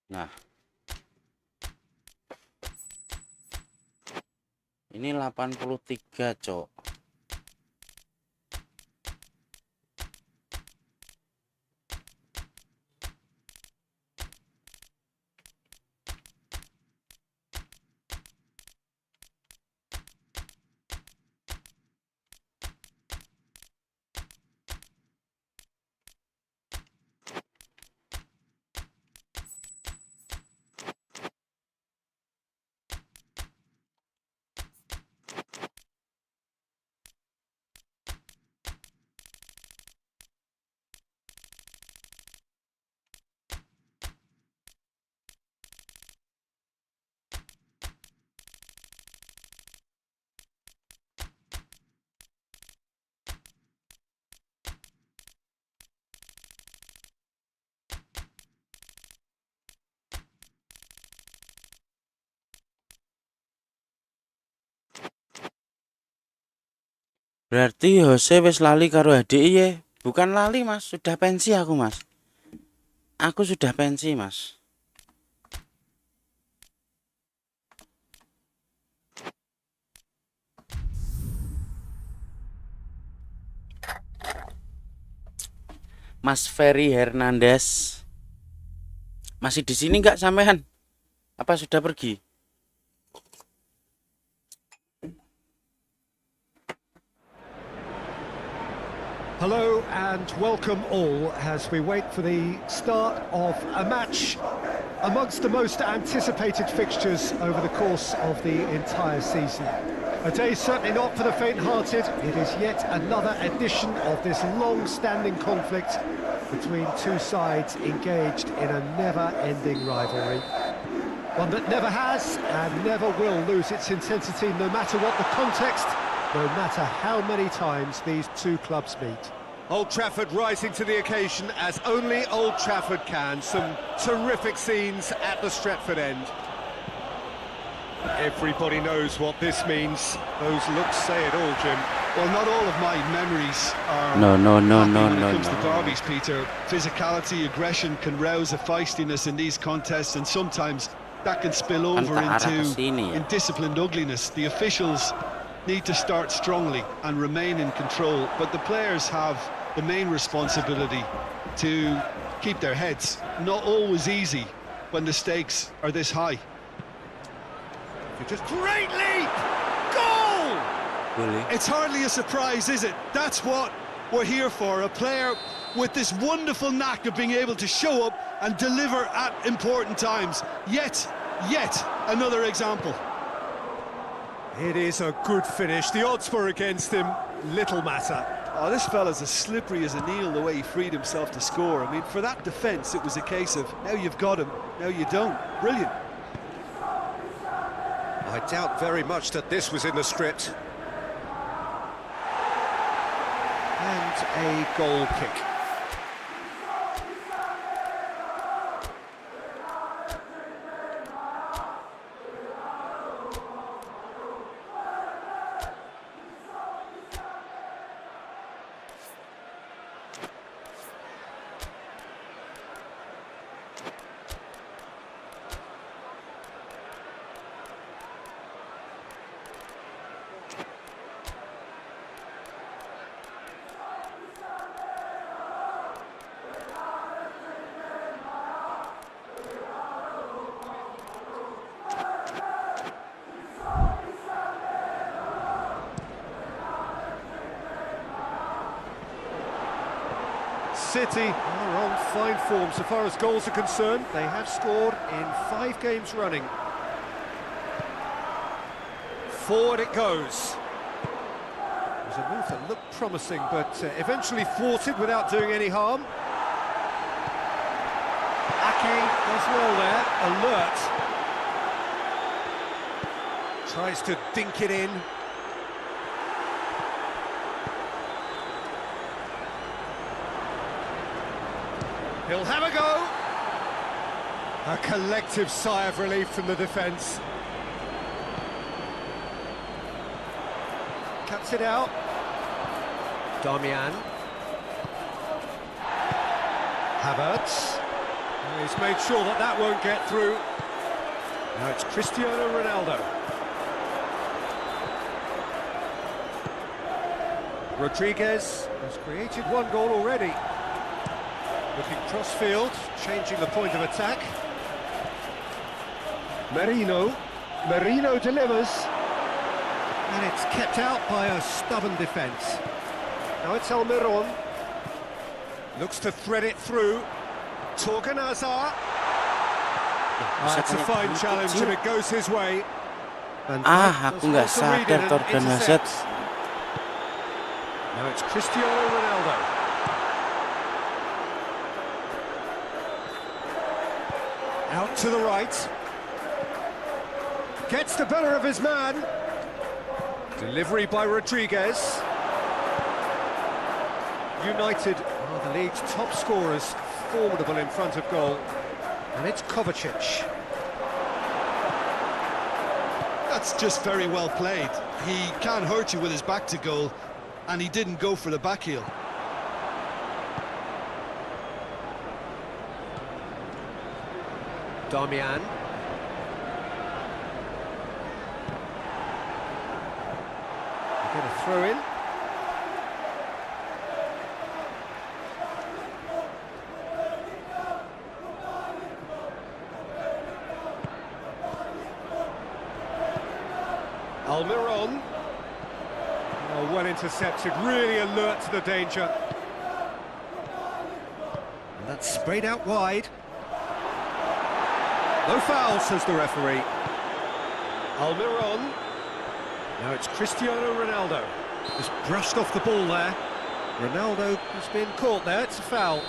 Nah, ini 83, Cok. Berarti Jose wis lali karo adik ya? Bukan lali, Mas, sudah pensi aku, Mas. Aku sudah pensi, Mas. Mas Ferry Hernandez. Masih di sini nggak sampean? Apa sudah pergi? Hello and welcome all as we wait for the start of a match amongst the most anticipated fixtures over the course of the entire season. A day certainly not for the faint-hearted. It is yet another edition of this long-standing conflict between two sides engaged in a never-ending rivalry. One that never has and never will lose its intensity, no matter what the context, no matter how many times these two clubs meet. Old Trafford rising to the occasion as only Old Trafford can. Some terrific scenes at the Stretford end. Everybody knows what this means. Those looks say it all, Jim. Well, not all of my memories are No. when it comes to derbies, Peter. Physicality, aggression can rouse a feistiness in these contests, and sometimes that can spill over Kan ke arah into kesini ya. indisciplined ugliness. The officials need to start strongly and remain in control, but the players have the main responsibility to keep their heads. Not always easy when the stakes are this high. Just great leap! Goal! Boleh. It's hardly a surprise, is it? That's what we're here for, a player with this wonderful knack of being able to show up and deliver at important times. Yet another example. It is a good finish. The odds were against him. Little matter. Oh, this fella's as slippery as an eel the way he freed himself to score. I mean, for that defence, it was a case of now you've got him, now you don't. Brilliant. I doubt very much that this was in the script. And a goal kick. City are on fine form so far as goals are concerned. They have scored in 5 games running. Forward it goes. It was a move that looked promising, but eventually thwarted without doing any harm. Ake does well there, alert. Tries to dink it in. He'll have a go. A collective sigh of relief from the defence. Cuts it out. Darmian. Havertz. He's made sure that that won't get through. Now it's Cristiano Ronaldo. Rodriguez has created 1 goal already. Looking cross-field, changing the point of attack. Merino delivers. And it's kept out by a stubborn defence. Now it's Almiron. Looks to thread it through. Torgan Hazard. It's a fine challenge and it goes his way. And Aku nggak sadar Torgan Hazard. Now it's Cristiano Ronaldo. Out to the right. Gets the better of his man. Delivery by Rodriguez. United are the league's top scorers, formidable in front of goal. And it's Kovacic. That's just very well played. He can't hurt you with his back to goal, and he didn't go for the back heel. Darmian. Get a throw in. Almiron. Oh, well intercepted, really alert to the danger. And that's sprayed out wide. No foul, says the referee. Almiron. Now it's Cristiano Ronaldo. Just brushed off the ball there. Ronaldo has been caught there, it's a foul.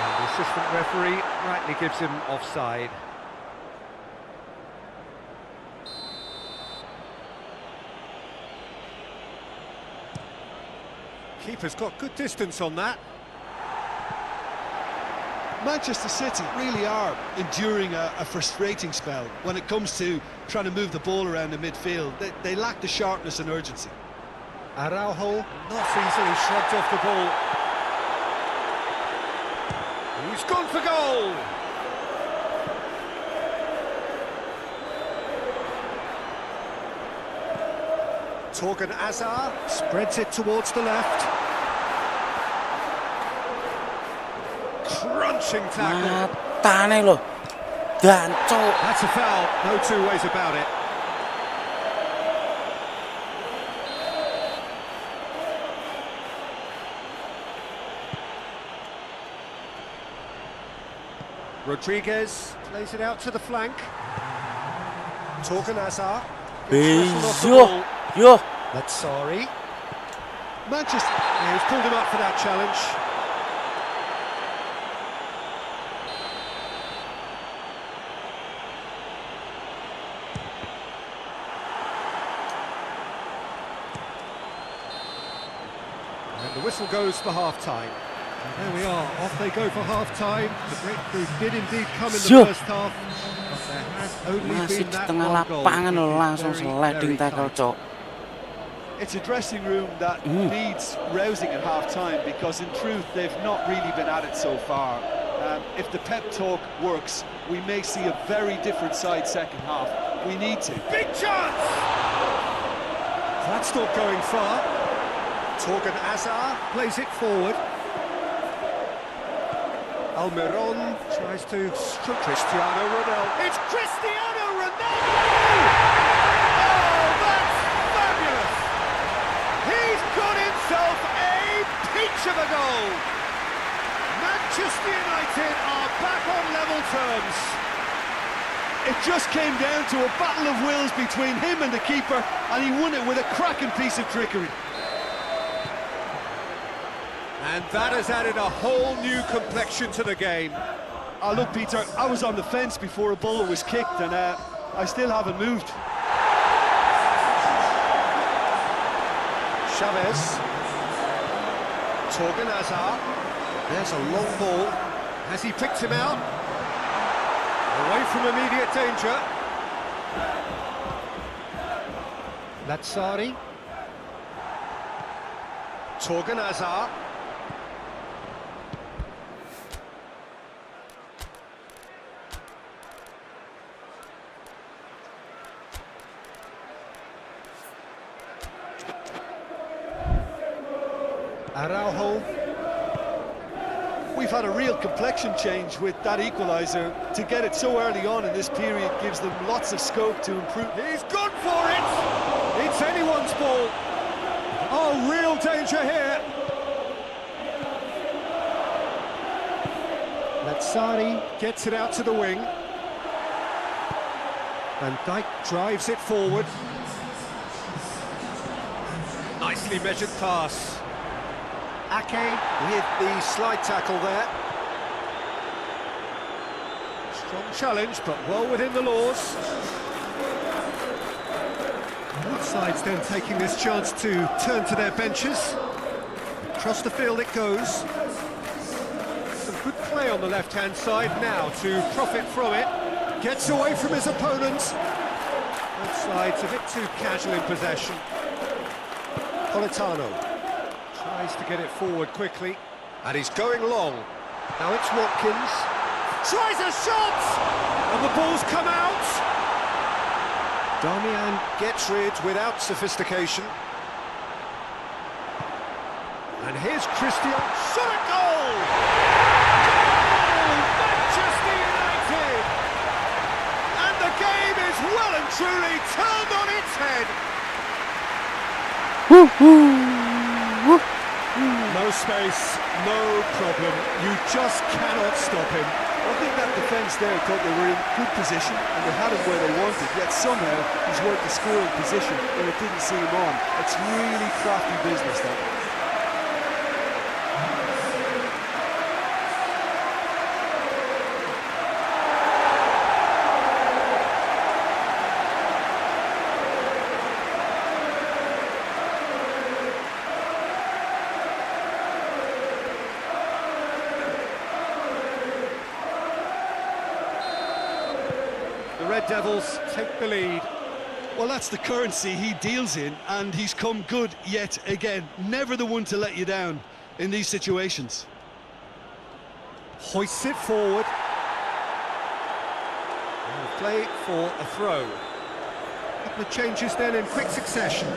And the assistant referee rightly gives him offside. Keeper's got good distance on that. Manchester City really are enduring a frustrating spell when it comes to trying to move the ball around the midfield. They lack the sharpness and urgency. Araujo not easily shrugged off the ball. He's gone for goal! Torgan Hazard spreads it towards the left. Crunching tackle. Matane loh. Gancok. That's a foul, no two ways about it. Rodriguez plays it out to the flank. Torgan Hazard. Bejo. Yo. That's sorry. Manchester... Yeah, he's pulled him up for that challenge. And the whistle goes for half-time. And there we are, off they go for half-time. The breakthrough did indeed come in the Sure. first half, but there has only Masih been di that tengah one goal. lapangan loh, It is langsung very, sliding very tackle, tight. cok. It's a dressing room that needs rousing at half-time because, in truth, they've not really been at it so far. If the pep talk works, we may see a very different side second half. We need to. Big chance! That's not going far. Torgan Hazard plays it forward. Almiron tries to stroke Cristiano Ronaldo. It's Cristiano Ronaldo! Oh, that's fabulous! He's got himself a peach of a goal! Manchester United are back on level terms. It just came down to a battle of wills between him and the keeper, and he won it with a cracking piece of trickery. And that has added a whole new complexion to the game. Oh, look, Peter, I was on the fence before a bullet was kicked, and I still haven't moved. Chavez. Torgan Hazard. There's a long ball. Has he picked him out? Away from immediate danger. Lazzari. Torgan Hazard. Araujo. We've had a real complexion change with that equaliser. To get it so early on in this period gives them lots of scope to improve. He's gone for it! It's anyone's ball. Oh, real danger here. Lazzari gets it out to the wing. Van Dijk drives it forward. Nicely measured pass. Ake with the slide tackle there. Strong challenge, but well within the laws. Both sides then taking this chance to turn to their benches. Across the field it goes. Some good play on the left-hand side now to profit from it. Gets away from his opponent. Both sides a bit too casual in possession. Politano tries to get it forward quickly, and he's going long. Now it's Watkins. Tries a shot! And the ball's come out! Darmian gets rid without sophistication. And here's Christian. Shot a goal! Goal! Manchester United! is well and truly turned on its head. No space, no problem. You just cannot stop him. I think that defence there thought they were in good position and they had him where they wanted, yet somehow he's worked the scoring position where it didn't see him on. It's really crafty business, that. The Red Devils take the lead. Well, that's the currency he deals in, and he's come good yet again. Never the one to let you down in these situations. Hoists it forward. And a play for a throw. A couple of changes then in quick succession.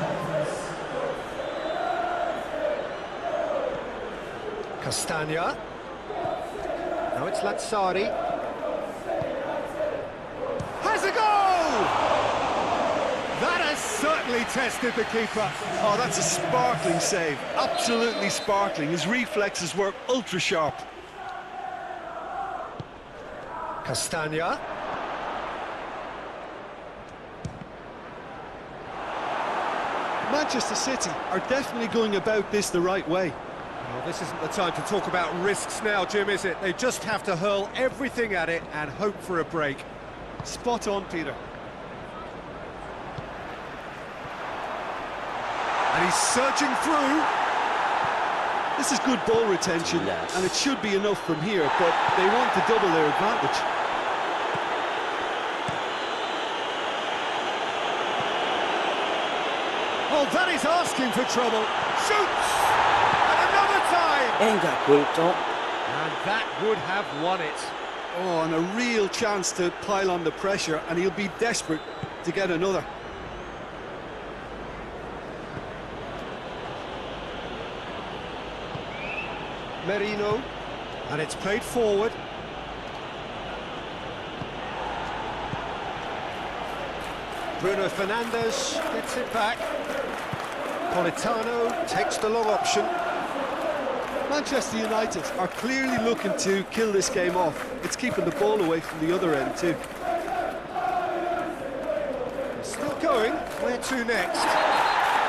Castagna. Now it's Lazzari. Has a goal! That has certainly tested the keeper. Oh, that's a sparkling save. Absolutely sparkling. His reflexes were ultra sharp. Castagna. Manchester City are definitely going about this the right way. Well, this isn't the time to talk about risks now, Jim, is it? They just have to hurl everything at it and hope for a break. Spot on, Peter. And he's surging through. This is good ball retention, Yes. and it should be enough from here, but they want to double their advantage. Oh, that is asking for trouble. Shoots! And another time! Enggak gol, Cok. And that would have won it. Oh, and a real chance to pile on the pressure, and he'll be desperate to get another. Merino. And it's played forward. Bruno Fernandes gets it back. Politano takes the long option. Manchester United are clearly looking to kill this game off. It's keeping the ball away from the other end too. Still going. Where to next?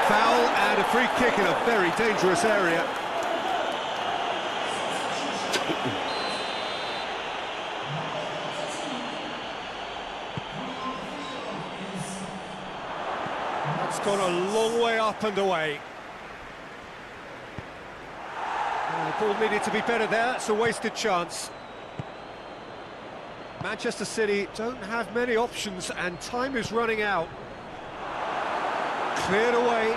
Foul and a free kick in a very dangerous area. That's gone a long way up and away. The ball needed to be better there. It's a wasted chance. Manchester City don't have many options and time is running out. Cleared away.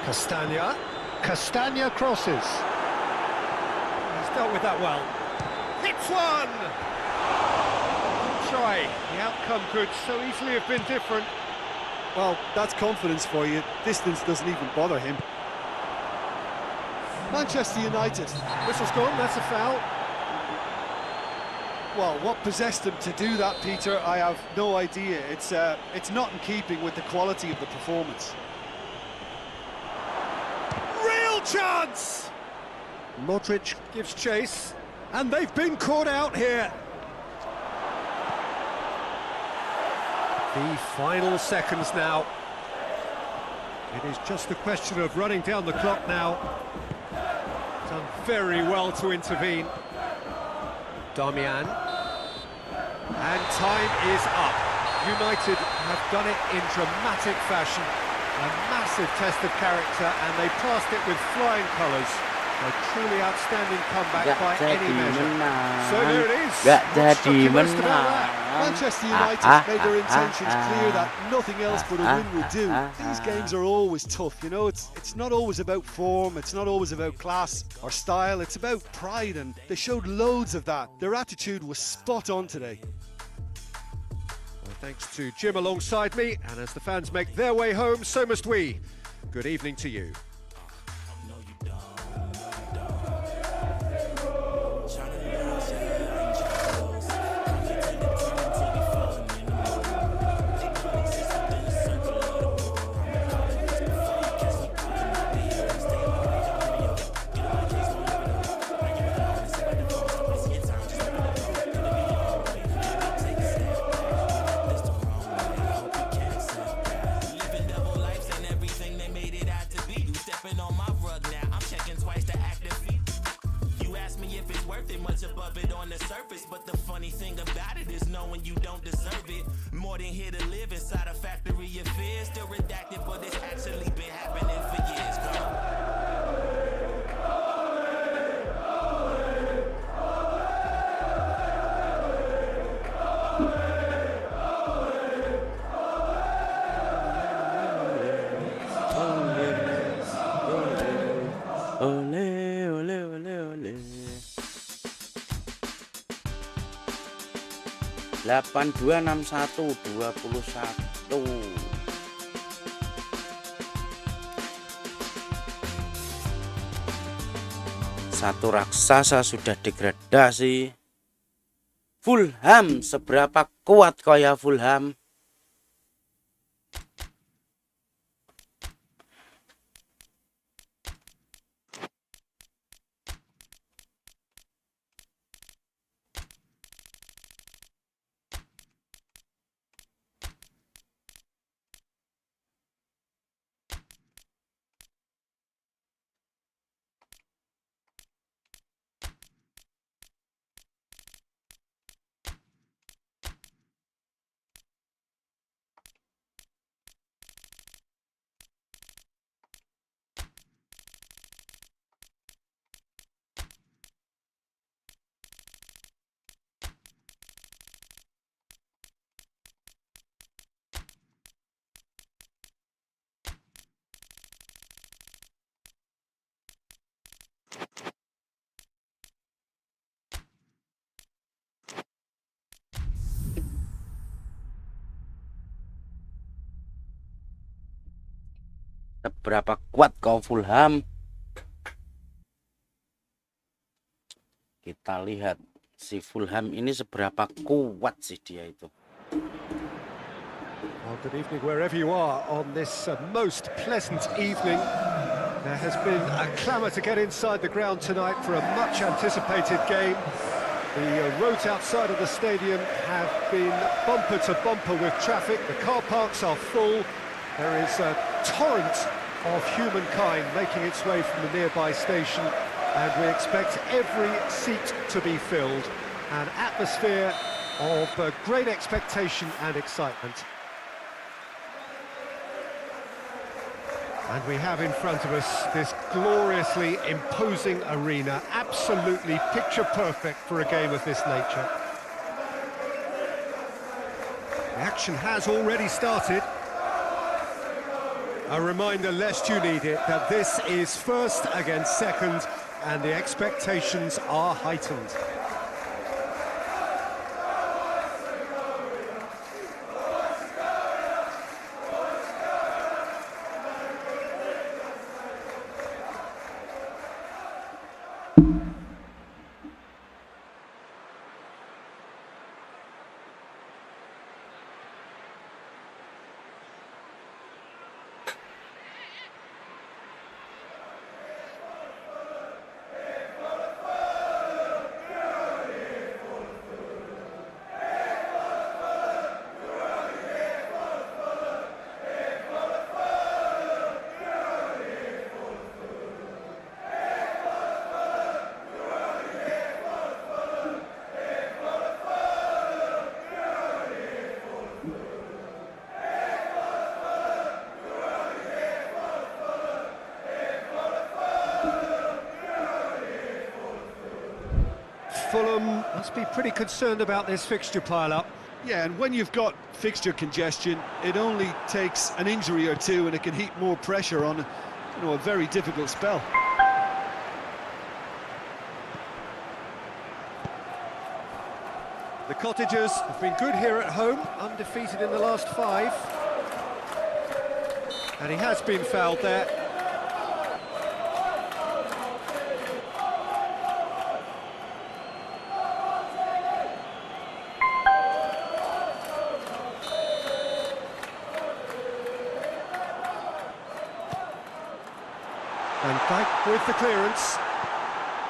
Castagna. Castagna crosses. He's dealt with that well. Hits one! Try. The outcome could so easily have been different. Well, that's confidence for you. Distance doesn't even bother him. Manchester United. Whistle's gone, that's a foul. Well, what possessed them to do that, Peter, I have no idea. It's not in keeping with the quality of the performance. Real chance! Modric gives chase, and they've been caught out here. The final seconds now. It is just a question of running down the clock now. Done very well to intervene. Damian. And time is up. United have done it in dramatic fashion. A massive test of character, and they passed it with flying colours. A truly outstanding comeback Gak by any jadi measure. menang. So there it is. Gak What's jadi the most about menang. that? Manchester United made their intentions clear that nothing else but a win would do. These games are always tough, you know, it's not always about form, it's not always about class or style, it's about pride, and they showed loads of that. Their attitude was spot on today. Well, thanks to Jim alongside me, and as the fans make their way home, so must we. Good evening to you. surface, but the funny thing about it is knowing you don't deserve it. More than here to live inside a factory of fear. Still redacted, but it's actually been happening for years, bro. Ole, ole, ole, ole. 826121. Satu raksasa sudah degradasi. Fulham, seberapa kuat kau ya Fulham? Seberapa kuat kau Fulham? Kita lihat si Fulham ini seberapa kuat sih dia itu. Well, good evening wherever you are on this most pleasant evening. There has been a clamour to get inside the ground tonight for a much anticipated game. The roads outside of the stadium have been bumper to bumper with traffic. The car parks are full. There is a torrent of humankind making its way from the nearby station, and we expect every seat to be filled. An atmosphere of great expectation and excitement. And we have in front of us this gloriously imposing arena, absolutely picture perfect for a game of this nature. The action has already started. A reminder, lest you need it, that this is first against second, and the expectations are heightened. Fulham must be pretty concerned about this fixture pile-up. Yeah, and when you've got fixture congestion, it only takes an injury or two and it can heap more pressure on, a very difficult spell. The Cottagers have been good here at home, undefeated in the last 5. And he has been fouled there. And back with the clearance.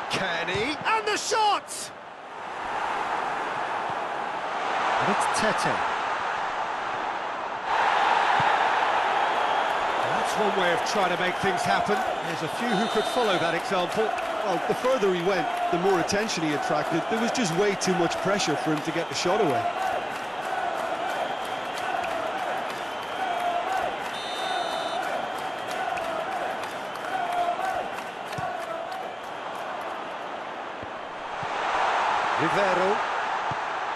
Kenny, and the shot! And it's Tete. That's one way of trying to make things happen. There's a few who could follow that example. Well, the further he went, the more attention he attracted, there was just way too much pressure for him to get the shot away.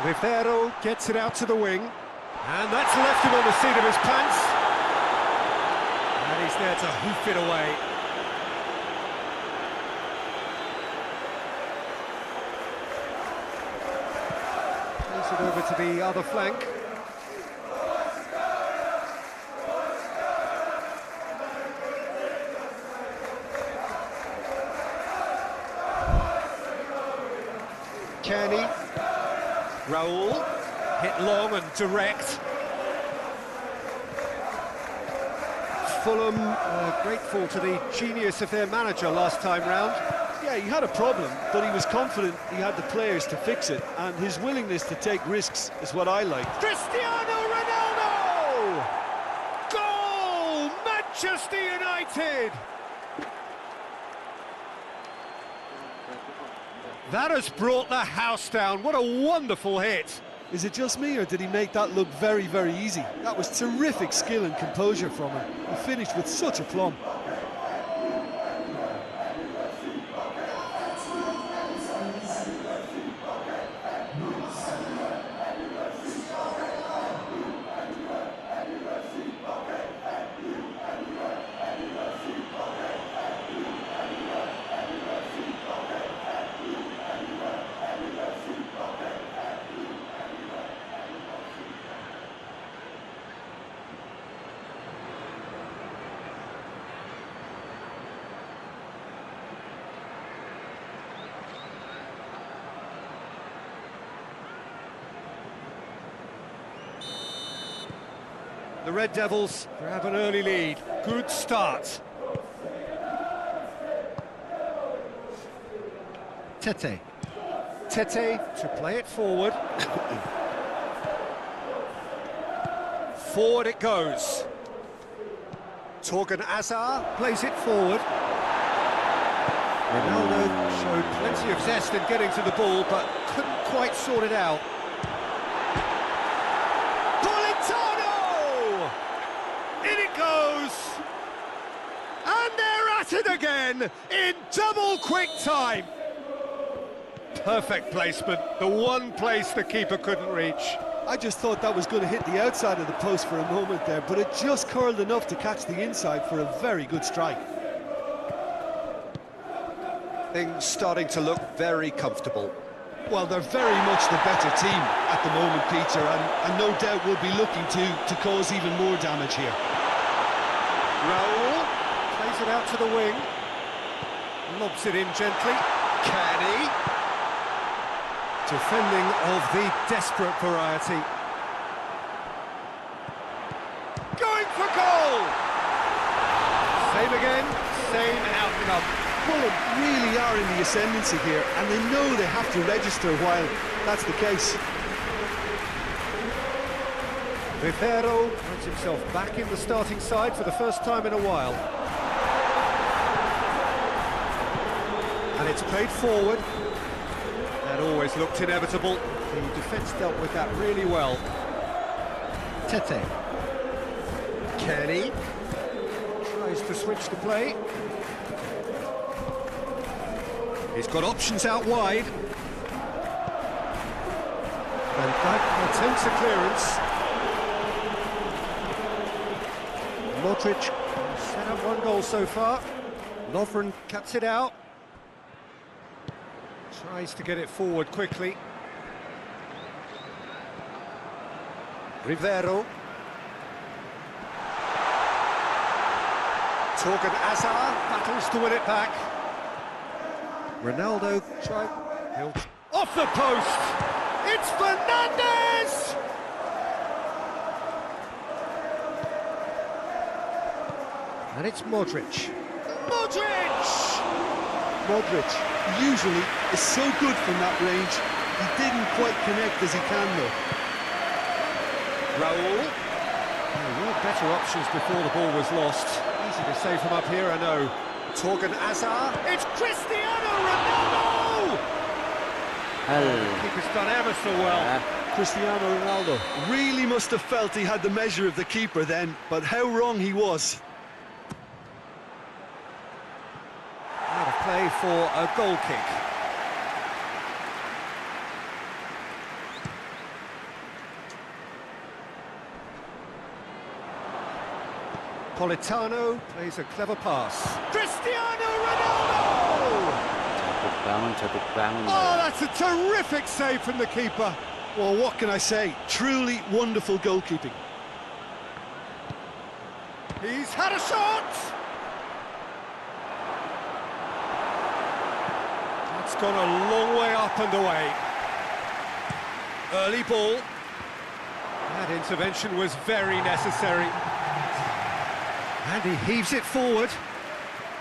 Rivero gets it out to the wing, and that's left him on the seat of his pants. And he's there to hoof it away. Plays it over to the other flank. Kenny. Raul, hit long and direct. Fulham grateful to the genius of their manager last time round. Yeah, he had a problem, but he was confident he had the players to fix it, and his willingness to take risks is what I like. Cristiano Ronaldo! Goal! Manchester United! That has brought the house down. What a wonderful hit. Is it just me, or did he make that look very, very easy? That was terrific skill and composure from him. He finished with such aplomb. The Red Devils have an early lead. Good start. Tete to play it forward. Forward it goes. Torgan Azar plays it forward. Ronaldo showed plenty of zest in getting to the ball, but couldn't quite sort it out. In it goes! And they're at it again in double quick time. Perfect placement, the one place the keeper couldn't reach. I just thought that was going to hit the outside of the post for a moment there, but it just curled enough to catch the inside for a very good strike. Things starting to look very comfortable. Well, they're very much the better team at the moment, Peter, and no doubt will be looking to cause even more damage here. Raul plays it out to the wing. Lobs it in gently. Kenny. Defending of the desperate variety. Going for goal! Same again, same outcome. Fulham really are in the ascendancy here, and they know they have to register while that's the case. Rivero finds himself back in the starting side for the first time in a while. And it's played forward. That always looked inevitable. The defence dealt with that really well. Tete. Kenny tries to switch the play. He's got options out wide. And that attempts a clearance. Modric set up one goal so far. Lovren cuts it out. Tries to get it forward quickly. Rivero. Torgan Azar battles to win it back. Ronaldo tried. Off the post! It's Fernandes! And it's Modric. Modric usually is so good from that range. He didn't quite connect as he can though. Raul. There were better options before the ball was lost. Easy to save from up here, I know. Torgan Azar. It's Cristiano Ronaldo! Keeper's done ever so well. Cristiano Ronaldo really must have felt he had the measure of the keeper then, but how wrong he was. Out of play for a goal kick. Politano plays a clever pass. Cristiano Ronaldo! Jatuh bangun. Oh, that's a terrific save from the keeper. Well, what can I say? Truly wonderful goalkeeping. He's had a shot! It's gone a long way up and away. Early ball. That intervention was very necessary. And he heaves it forward.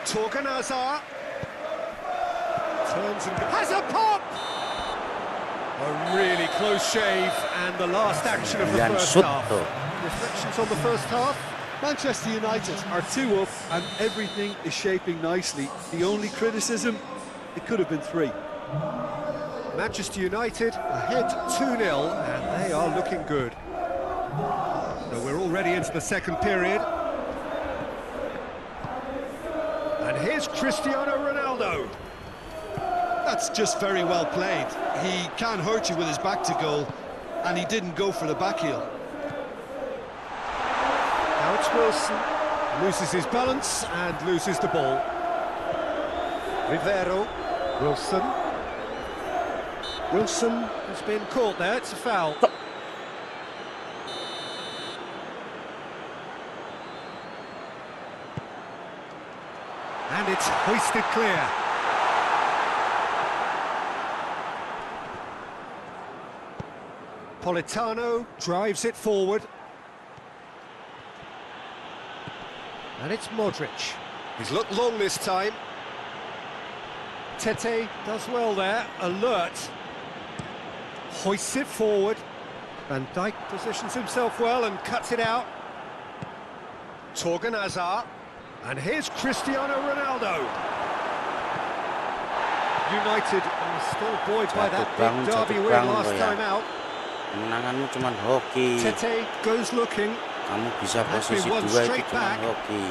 Torgan Hazard. Turns and has a pop! A really close shave, and the last action of the Dan first Septa. half. Reflections on the first half? Manchester United are 2 up and everything is shaping nicely. The only criticism, it could have been 3. Manchester United ahead 2-0, and they are looking good. So we're already into the second period. And here's Cristiano Ronaldo. That's just very well played. He can hurt you with his back to goal, and he didn't go for the back heel. Now it's Wilson. Loses his balance and loses the ball. Rivero. Wilson. Wilson has been caught there. It's a foul. And it's hoisted clear. Politano drives it forward. And it's Modric. He's looked long this time. Tete does well there, alert. Hoists it forward. Van Dijk positions himself well and cuts it out. Torgan Hazard. And here's Cristiano Ronaldo. United are still buoyed by that big derby win last time out. Kemenanganmu cuma hoki. Tete goes looking. Kamu bisa posisi One 2 itu straight cuma back. hoki.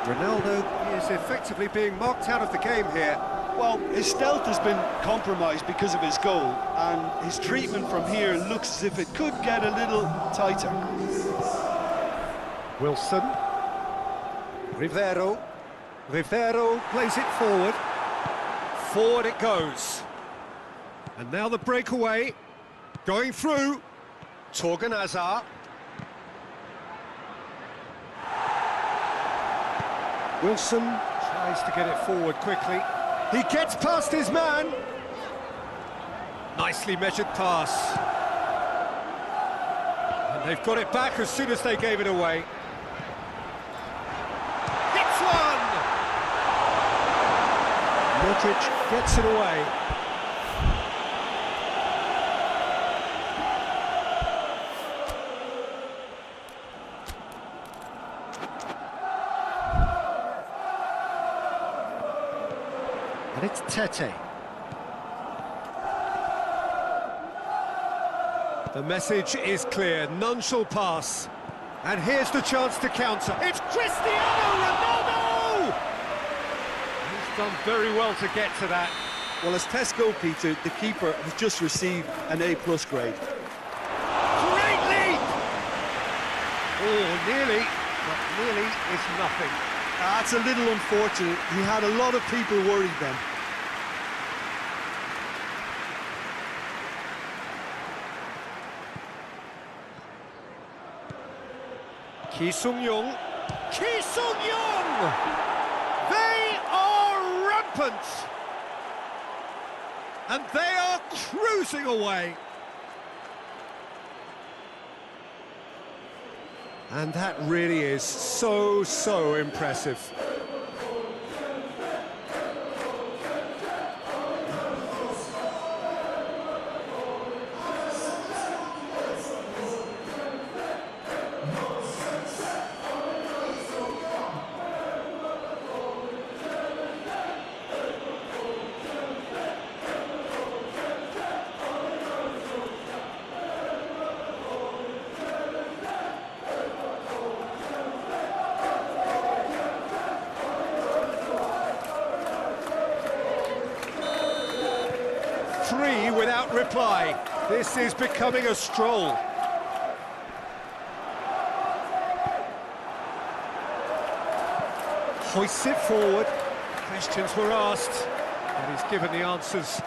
Ronaldo is effectively being marked out of the game here. Well, his stealth has been compromised because of his goal, and his treatment from here looks as if it could get a little tighter. Wilson. Rivero. Rivero plays it forward. Forward it goes. And now the breakaway. Going through. Torgan Hazard. Wilson tries to get it forward quickly. He gets past his man. Nicely measured pass. And they've got it back as soon as they gave it away. Hits one! Modric gets it away. And it's Tete. The message is clear, none shall pass. And here's the chance to counter. It's Cristiano Ronaldo! He's done very well to get to that. Well, as tests go, Peter, the keeper has just received an A+ grade. Great leap! Oh, nearly, but nearly is nothing. That's a little unfortunate. He had a lot of people worried then. Ki Sung-young. Ki Sung-young! They are rampant! And they are cruising away. And that really is so impressive. 3 without reply. This is becoming a stroll. Hoists it forward. Questions were asked, and he's given the answers.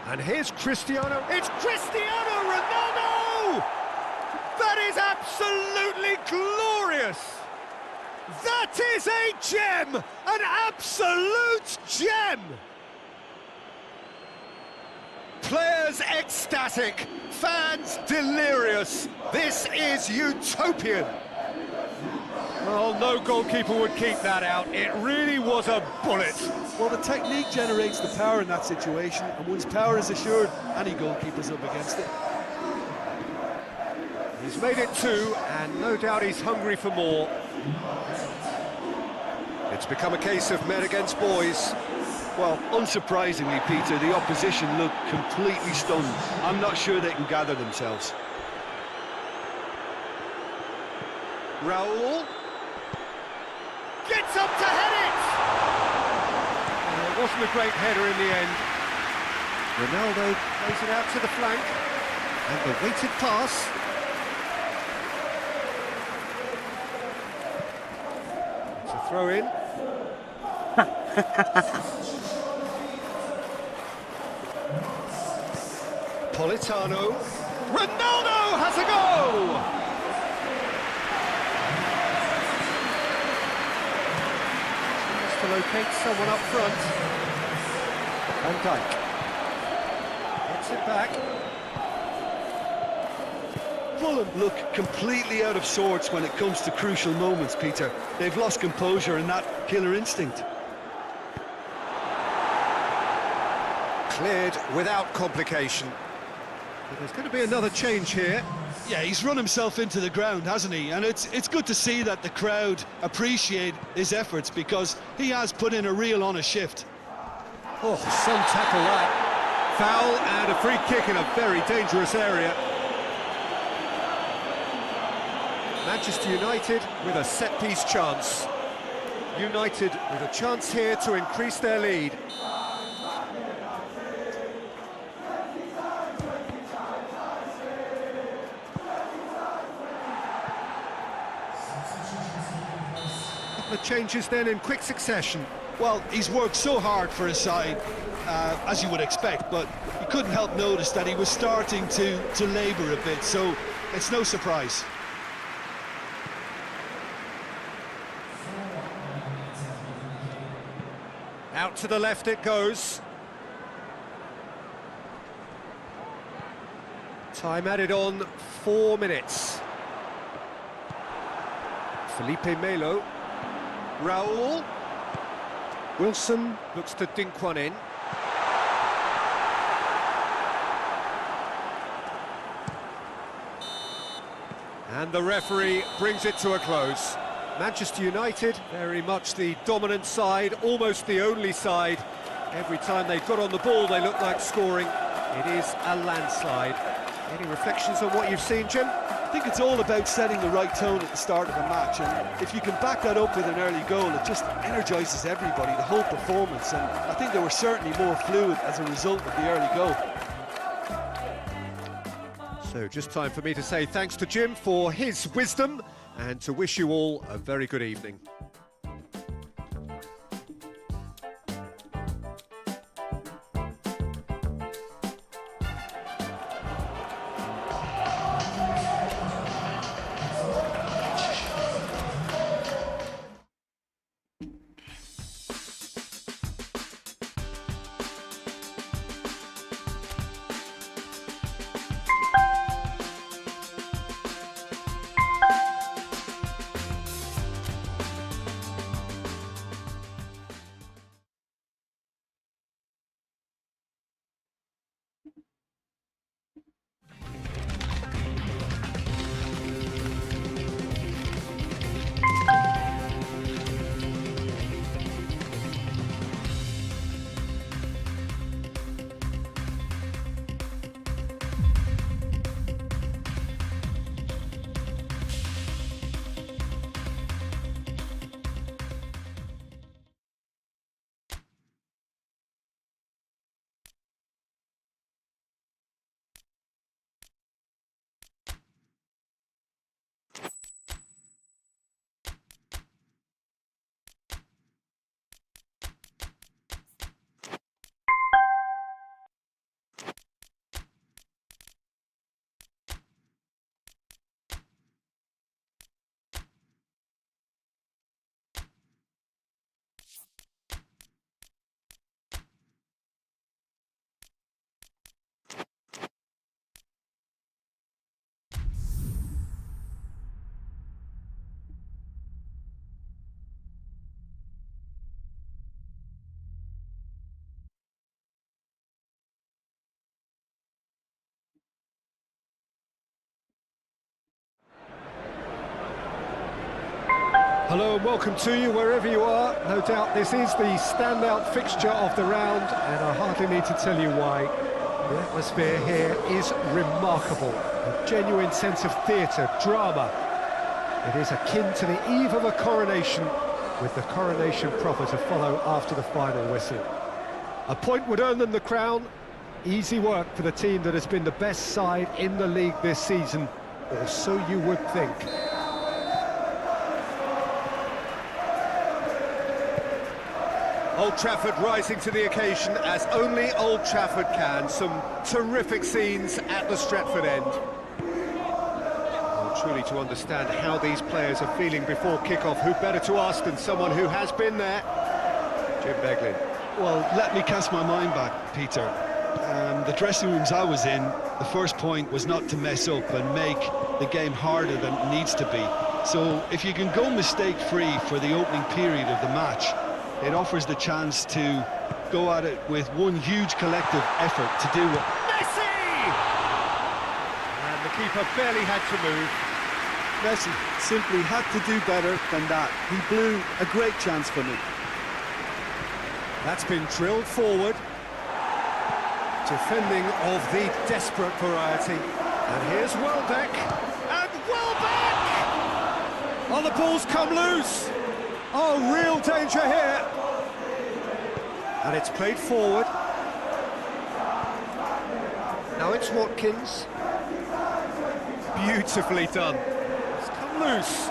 And here's Cristiano. It's Cristiano Ronaldo! That is absolutely glorious! That is a gem! An absolute gem! Players ecstatic, fans delirious. This is utopian. Well, no goalkeeper would keep that out. It really was a bullet. Well, the technique generates the power in that situation, and once power is assured, any goalkeeper's up against it. He's made it 2, and no doubt he's hungry for more. It's become a case of men against boys. Well, unsurprisingly, Peter, the opposition look completely stunned. I'm not sure they can gather themselves. Raul gets up to head it! It wasn't a great header in the end. Ronaldo plays it out to the flank, and the weighted pass. It's a throw in. Politano. Ronaldo has a go! To locate someone up front. Van Dijk gets it back. Fulham look completely out of sorts when it comes to crucial moments, Peter. They've lost composure and that killer instinct. Cleared without complication. But there's going to be another change here. Yeah, he's run himself into the ground, hasn't he? And it's good to see that the crowd appreciate his efforts, because he has put in a real honest shift. Oh, some tackle that. Foul and a free kick in a very dangerous area. Manchester United with a set-piece chance. United with a chance here to increase their lead. The changes then in quick succession. Well, he's worked so hard for his side, as you would expect, but you couldn't help notice that he was starting to labour a bit, so it's no surprise. Out to the left it goes. Time added on 4 minutes. Felipe Melo. Raul. Wilson looks to dink one in. And the referee brings it to a close. Manchester United, very much the dominant side, almost the only side. Every time they got on the ball, they looked like scoring. It is a landslide. Any reflections on what you've seen, Jim? I think it's all about setting the right tone at the start of a match, and if you can back that up with an early goal, it just energises everybody, the whole performance, and I think they were certainly more fluid as a result of the early goal. So just time for me to say thanks to Jim for his wisdom and to wish you all a very good evening. Hello and welcome to you wherever you are. No doubt this is the standout fixture of the round, and I hardly need to tell you why. The atmosphere here is remarkable. A genuine sense of theatre, drama. It is akin to the eve of a coronation, with the coronation proper to follow after the final whistle. A point would earn them the crown. Easy work for the team that has been the best side in the league this season, or so you would think. Old Trafford rising to the occasion as only Old Trafford can. Some terrific scenes at the Stretford end. Well, truly to understand how these players are feeling before kick-off, who better to ask than someone who has been there? Jim Beglin. Well, let me cast my mind back, Peter. The dressing rooms I was in, the first point was not to mess up and make the game harder than it needs to be. So if you can go mistake-free for the opening period of the match, it offers the chance to go at it with one huge collective effort to do it. Messi! And the keeper barely had to move. Messi simply had to do better than that. He blew a great chance for me. That's been drilled forward. Defending of the desperate variety. And here's Welbeck. And Welbeck! Oh, the ball's come loose. Oh, real danger here. And it's played forward. Now it's Watkins. Beautifully done. It's come loose.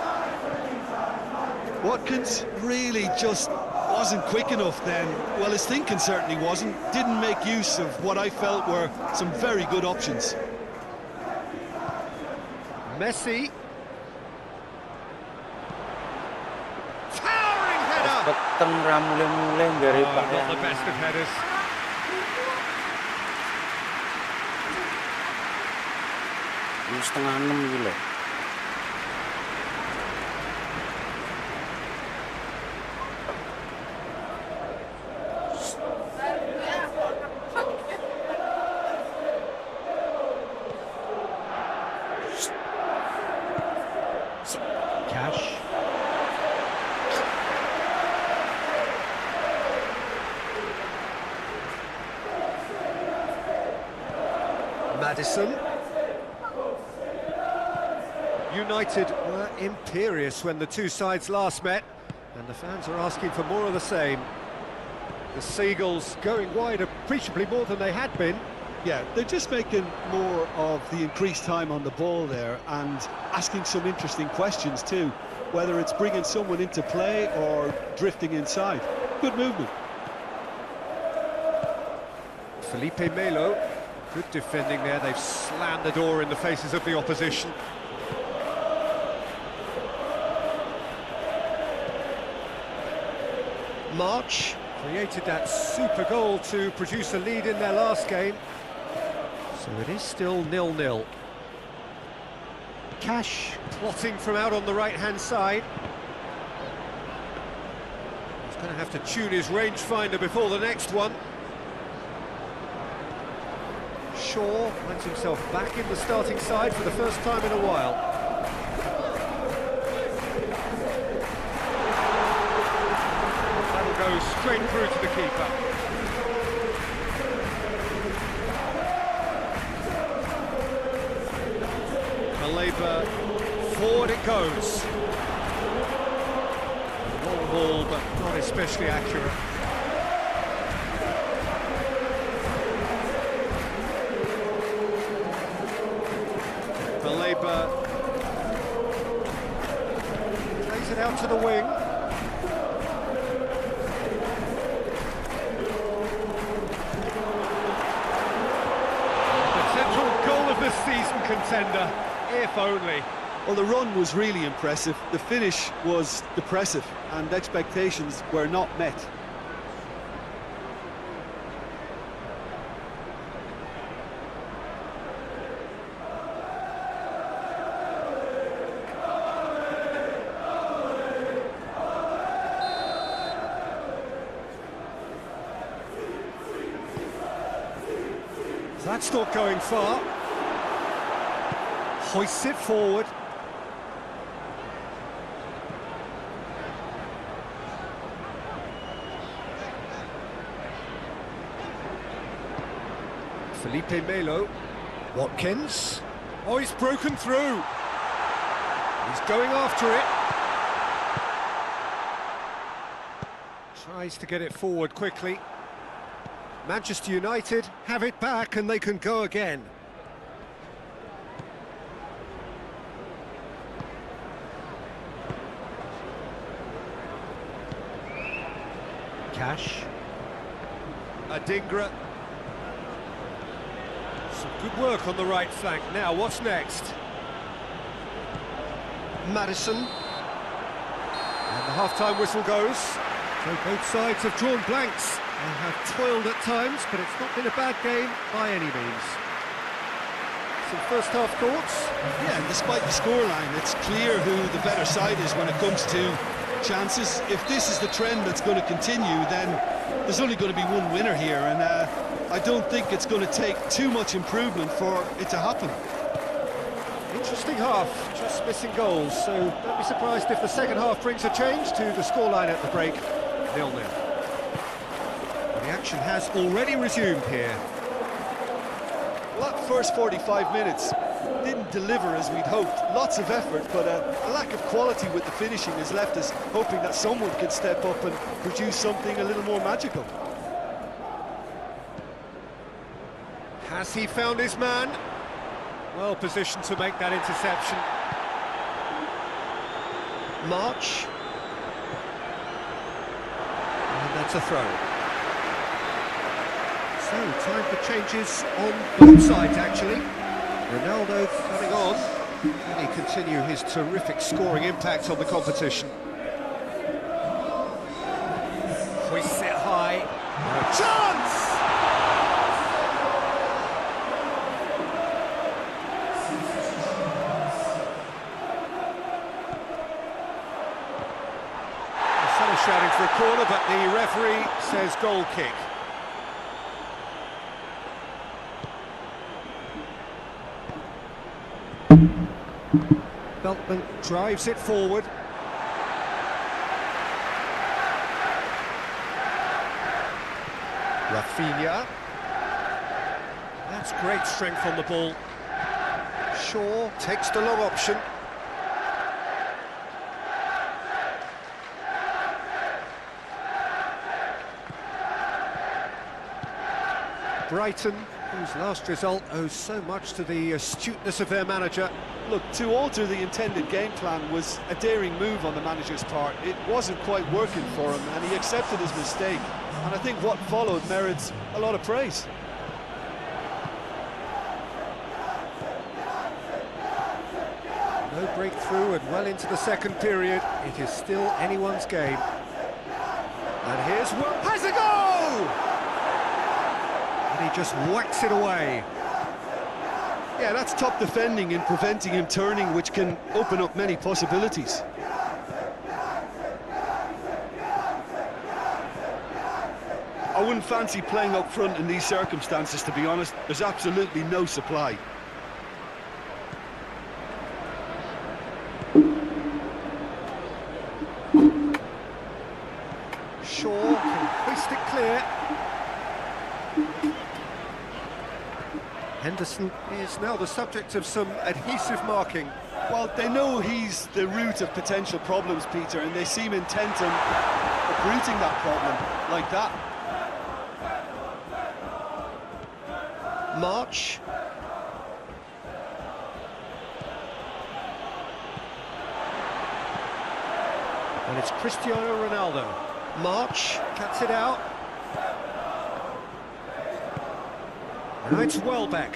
Watkins really just wasn't quick enough then. Well, his thinking certainly wasn't. Didn't make use of what I felt were some very good options. Messi. Towering header. Peteng ramule-mule dari Not the best of headers. setengah 6 gitu. Cash. Madison. United were imperious when the two sides last met, and the fans are asking for more of the same. The Seagulls going wide appreciably more than they had been. Yeah, they're just making more of the increased time on the ball there and asking some interesting questions too, whether it's bringing someone into play or drifting inside. Good movement. Felipe Melo, good defending there. They've slammed the door in the faces of the opposition. March created that super goal to produce a lead in their last game. So it is still 0-0. Cash plotting from out on the right-hand side. He's going to have to tune his rangefinder before the next one. Shaw finds himself back in the starting side for the first time in a while. Goes straight through to the keeper. Maleba, forward it goes. Long ball, but not especially accurate. Maleba plays it out to the wing. Season contender, if only. Well, the run was really impressive. The finish was depressive, and expectations were not met. That's not going far. Hoists it forward. Felipe Melo. Watkins. Oh, he's broken through. He's going after it. Tries to get it forward quickly. Manchester United have it back and they can go again. Cash. Adingra. Some good work on the right flank. Now, what's next? Madison. And the half-time whistle goes. So both sides have drawn blanks and have toiled at times, but it's not been a bad game by any means. Some first-half thoughts? Yeah, and despite the scoreline, it's clear who the better side is when it comes to chances. If this is the trend that's going to continue, then there's only going to be one winner here, and I don't think it's going to take too much improvement for it to happen. Interesting half, just missing goals, so don't be surprised if the second half brings a change to the scoreline at the break, 0-0. The action has already resumed here. Well, that first 45 minutes didn't deliver as we'd hoped. Lots of effort, but a lack of quality with the finishing has left us hoping that someone could step up and produce something a little more magical. Has he found his man? Well positioned to make that interception. March. And that's a throw. So, time for changes on both sides, actually. Ronaldo coming on. Can he continue his terrific scoring impact on the competition? Hoists it high. A chance! Shouting for a corner, but the referee says goal kick. Beltman drives it forward. Rafinha. That's great strength on the ball. Shaw takes the long option. Brighton, whose last result owes so much to the astuteness of their manager. Look, to alter the intended game plan was a daring move on the manager's part. It wasn't quite working for him, and he accepted his mistake. And I think what followed merits a lot of praise. No breakthrough and well into the second period. It is still anyone's game. And here's what has a goal! And he just whacks it away. Yeah, that's top defending and preventing him turning, which can open up many possibilities. I wouldn't fancy playing up front in these circumstances, to be honest. There's absolutely no supply. Shaw can hoist it clear. Henderson is now the subject of some adhesive marking. Well, they know he's the root of potential problems, Peter, and they seem intent on uprooting that problem like that. March. And it's Cristiano Ronaldo. March cuts it out. Now it's Welbeck.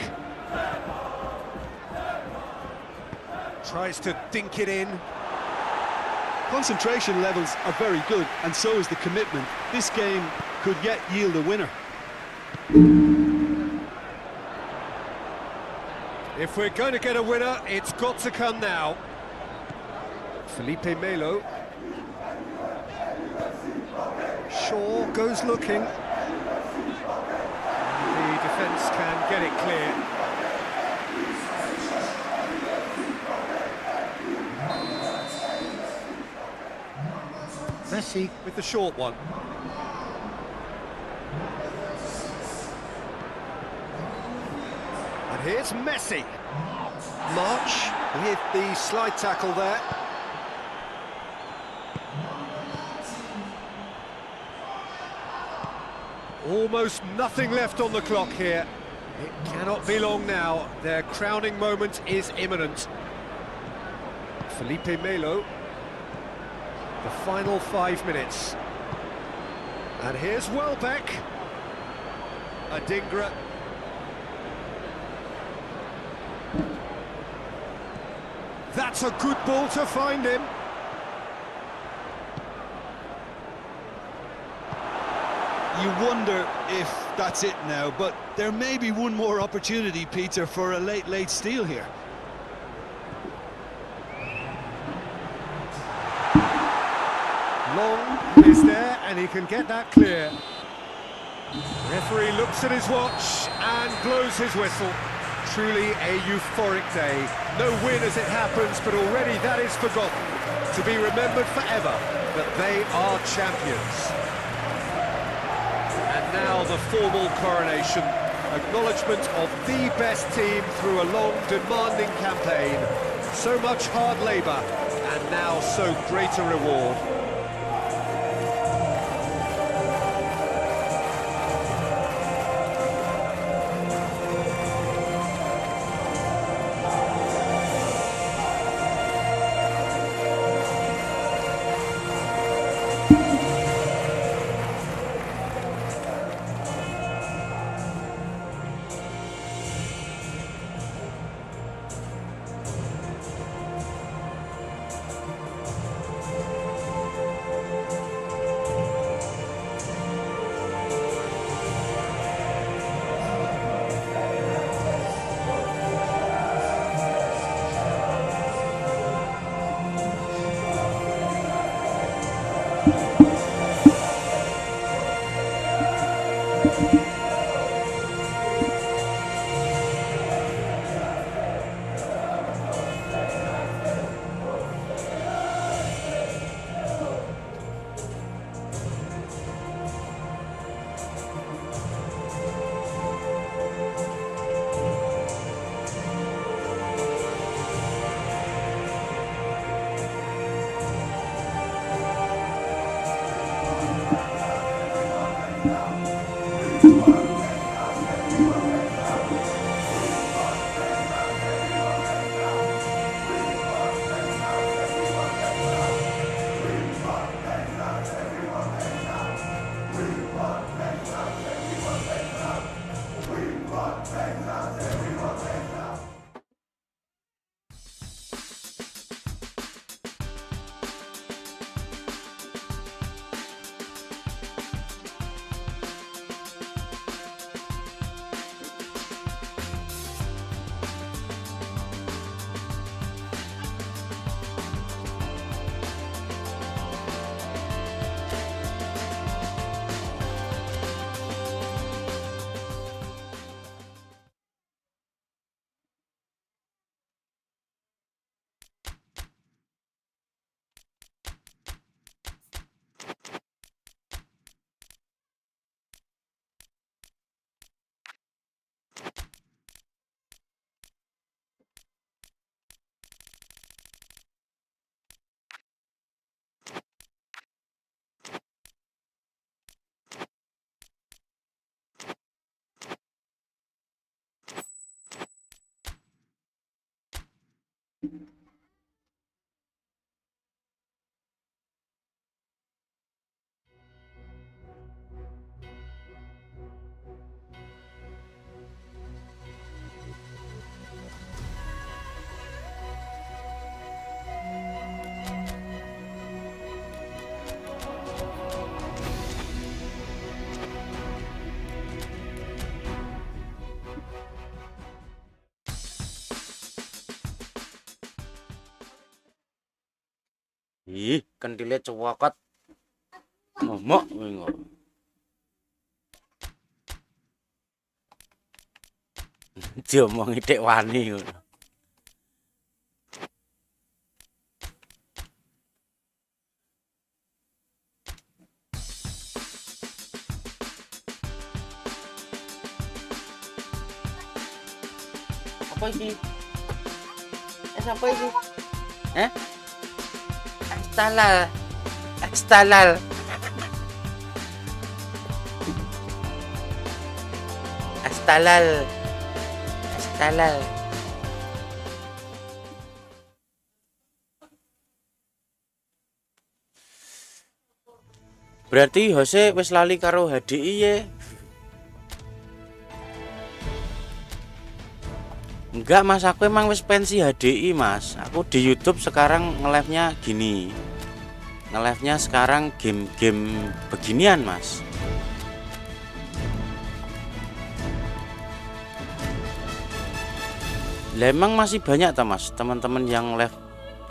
Tries to dink it in. Concentration levels are very good, and so is the commitment. This game could yet yield a winner. If we're going to get a winner, it's got to come now. Felipe Melo. Shaw goes looking. The defence can get it clear. Messi with the short one. Here's Messi. March with the slide tackle there. Almost nothing left on the clock here. It cannot be long now. Their crowning moment is imminent. Felipe Melo. The final 5 minutes. And here's Welbeck. Adingra. That's a good ball to find him. You wonder if that's it now, but there may be one more opportunity, Peter, for a late steal here. Long is there, and he can get that clear. Referee looks at his watch and blows his whistle. Truly a euphoric day. No win as it happens, but already that is forgotten. To be remembered forever that they are champions. And now the formal coronation. Acknowledgement of the best team through a long, demanding campaign. So much hard labour, and now so great a reward. Ih, kendile cewakot. Ngomok ngono. Diomongi Dik Wani ngono. Apa ini? Apa ini? Ekstalal. Ekstalal. Ekstalal. Ekstalal. Berarti Jose wis lali karo HDI ya. Enggak mas, aku emang wis pensi HDI mas. Aku di YouTube sekarang nge-live-nya gini. Nge-live-nya sekarang game-game beginian mas. Lah emang masih banyak ta mas teman-teman yang live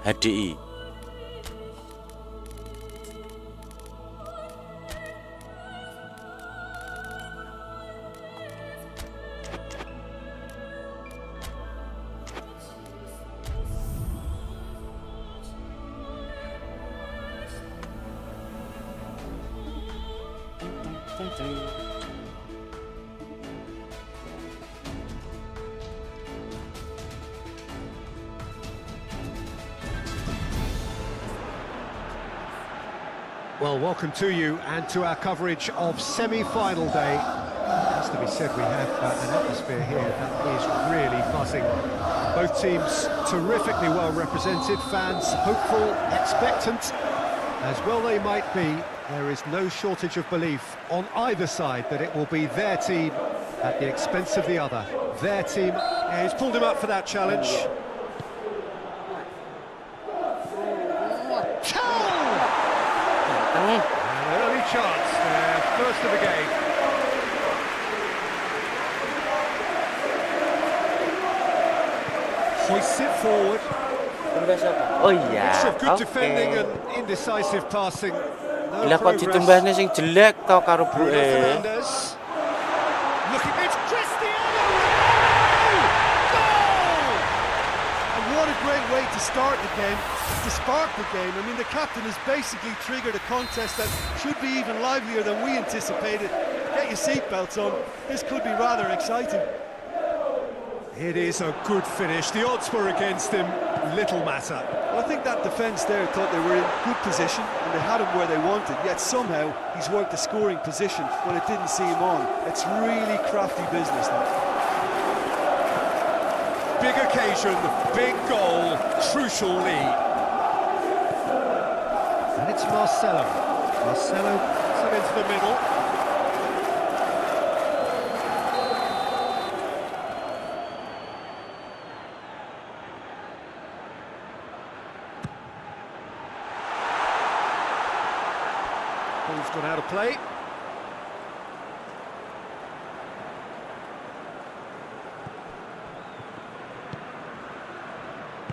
HDI. Well, welcome to you and to our coverage of semi-final day. It has to be said, we have an atmosphere here that is really buzzing. Both teams terrifically well represented, fans hopeful, expectant. As well they might be, there is no shortage of belief on either side that it will be their team at the expense of the other. Their team. Yeah, he's pulled him up for that challenge. An early chance there, first of the game. Hoists it forward. Oh iya, Mix of good oke. defending and indecisive passing. No Gila kok ditumbasnya sing jelek tau karo Bruno buke. Fernandes. Looking at Cristiano Ronaldo! Goal! And what a great way to start the game, to spark the game. I mean, the captain has basically triggered a contest that should be even livelier than we anticipated. Get your seatbelts on, this could be rather exciting. It is a good finish. The odds were against him. Little matter. Well, I think that defence there thought they were in good position and they had him where they wanted, yet somehow he's worked a scoring position when it didn't see him on. It's really crafty business now. Big occasion, big goal, crucial lead. And it's Marcelo. Marcelo puts it into the middle. Ball's gone out of play.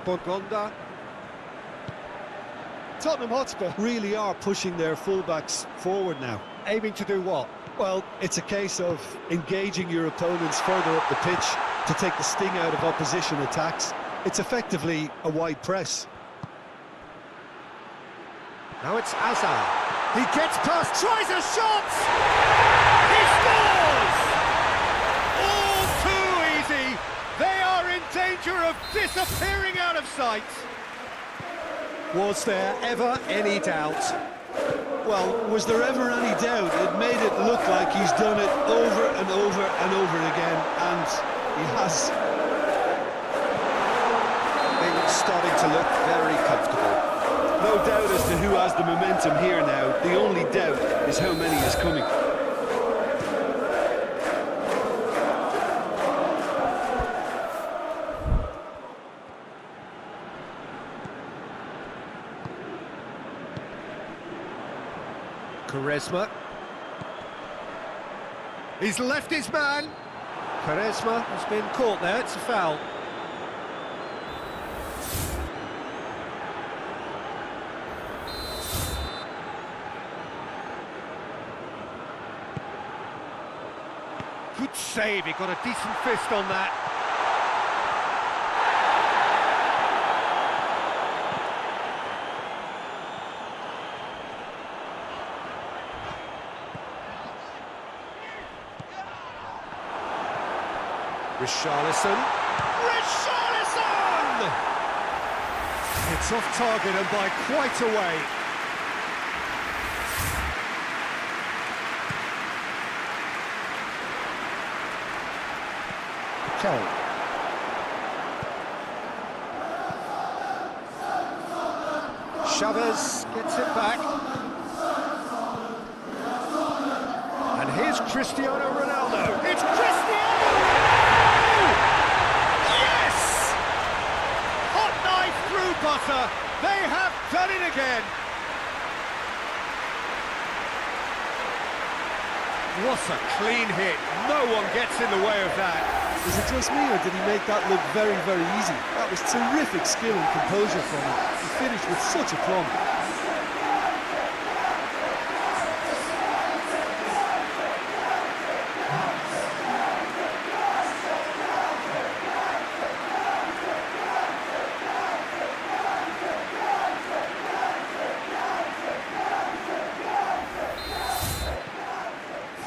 Bongonda. Tottenham Hotspur really are pushing their fullbacks forward now. Aiming to do what? Well, it's a case of engaging your opponents further up the pitch to take the sting out of opposition attacks. It's effectively a wide press. Now it's Azar. He gets past, tries a shot! He scores! All too easy. They are in danger of disappearing out of sight. Was there ever any doubt? Well, was there ever any doubt? It made it look like he's done it over and over and over again, and he has. Things starting to look very comfortable. No doubt as to who has the momentum here now. The only doubt is how many is coming. Quaresma. He's left his man. Quaresma has been caught there, it's a foul. Good save, he got a decent fist on that. Richarlison. Richarlison! It's off target and by quite a way. Kell. Chavez gets it back. And here's Cristiano Ronaldo. It's Cristiano Ronaldo! Yes! Hot knife through butter. They have done it again. What a clean hit. No one gets in the way of that. Is it just me, or did he make that look very, very easy? That was terrific skill and composure from him. He finished with such aplomb.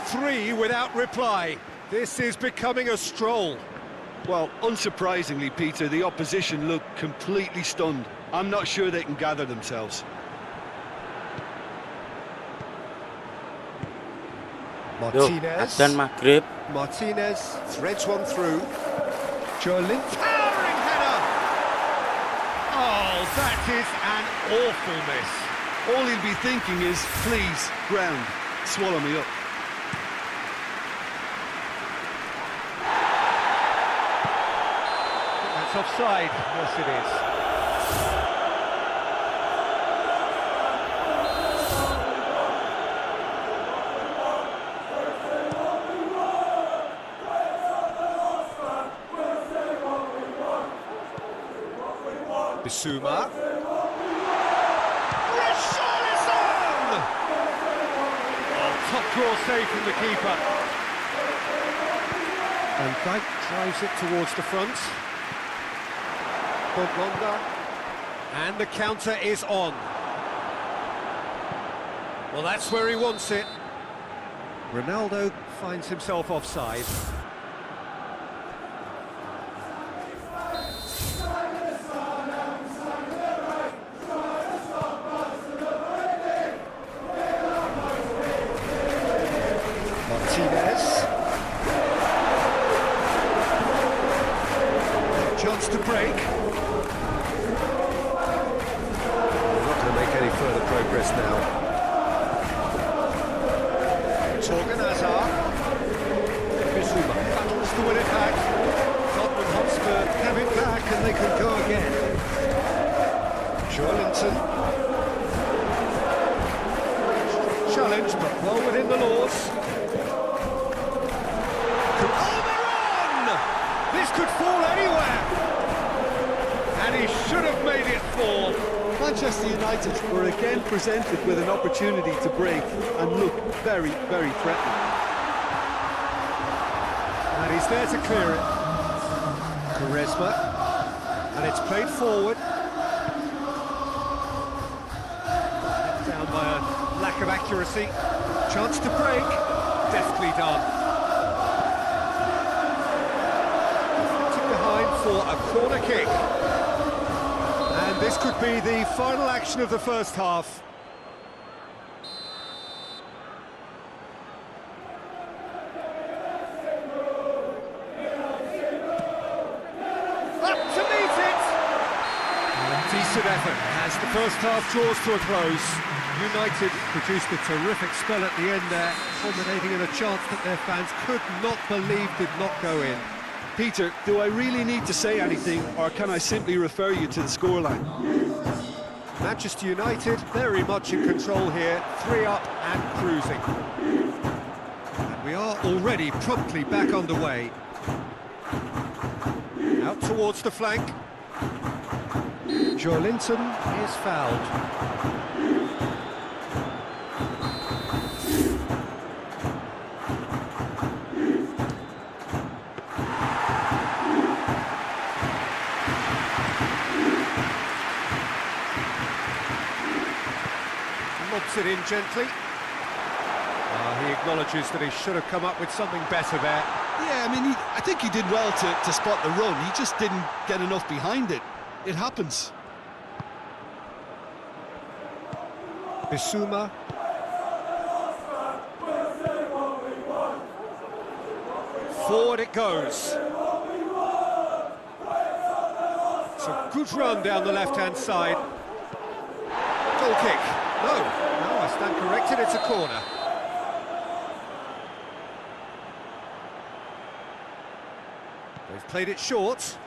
Three without reply. This is becoming a stroll. Well, unsurprisingly, Peter, the opposition look completely stunned. I'm not sure they can gather themselves. Duh, Martinez. adzan maghrib. Martinez threads one through. Joelin. Towering header! Oh, that is an awful miss. All he'll be thinking is, please, ground, swallow me up. That's offside. Yes, it is. Bissouma. Richarlison! Oh, top draw save from the keeper. And Dyke drives it towards the front. Bogonda. And the counter is on. Well, that's where he wants it. Ronaldo finds himself offside. Martinez. Chance to break. We're not going to make any further progress now. Torgan Hazard. Bissouma battles to win it back. Tottenham Hotspur have it back and they can go again. Joelinton. Challenge, but well within the laws. This could fall anywhere! And he should have made it fall. Manchester United were again presented with an opportunity to break and look very, very threatening. And he's there to clear it. Quaresma. And it's played forward. Down by a lack of accuracy. Chance to break. Deftly done. For a corner kick. And this could be the final action of the first half. Up to meet it! Decent effort as the first half draws to a close. United produced a terrific spell at the end there, culminating in a chance that their fans could not believe did not go in. Peter, do I really need to say anything, or can I simply refer you to the scoreline? Manchester United very much in control here, 3 up and cruising. And we are already promptly back underway. Out towards the flank. Joelinton is fouled. Lobs it in gently. He acknowledges that he should have come up with something better there. Yeah, I mean, I think he did well to spot the run. He just didn't get enough behind it. It happens. Bissouma. Forward it goes. It's a good run down the left-hand side. Goal kick. No, I stand corrected, it's a corner. They've played it short.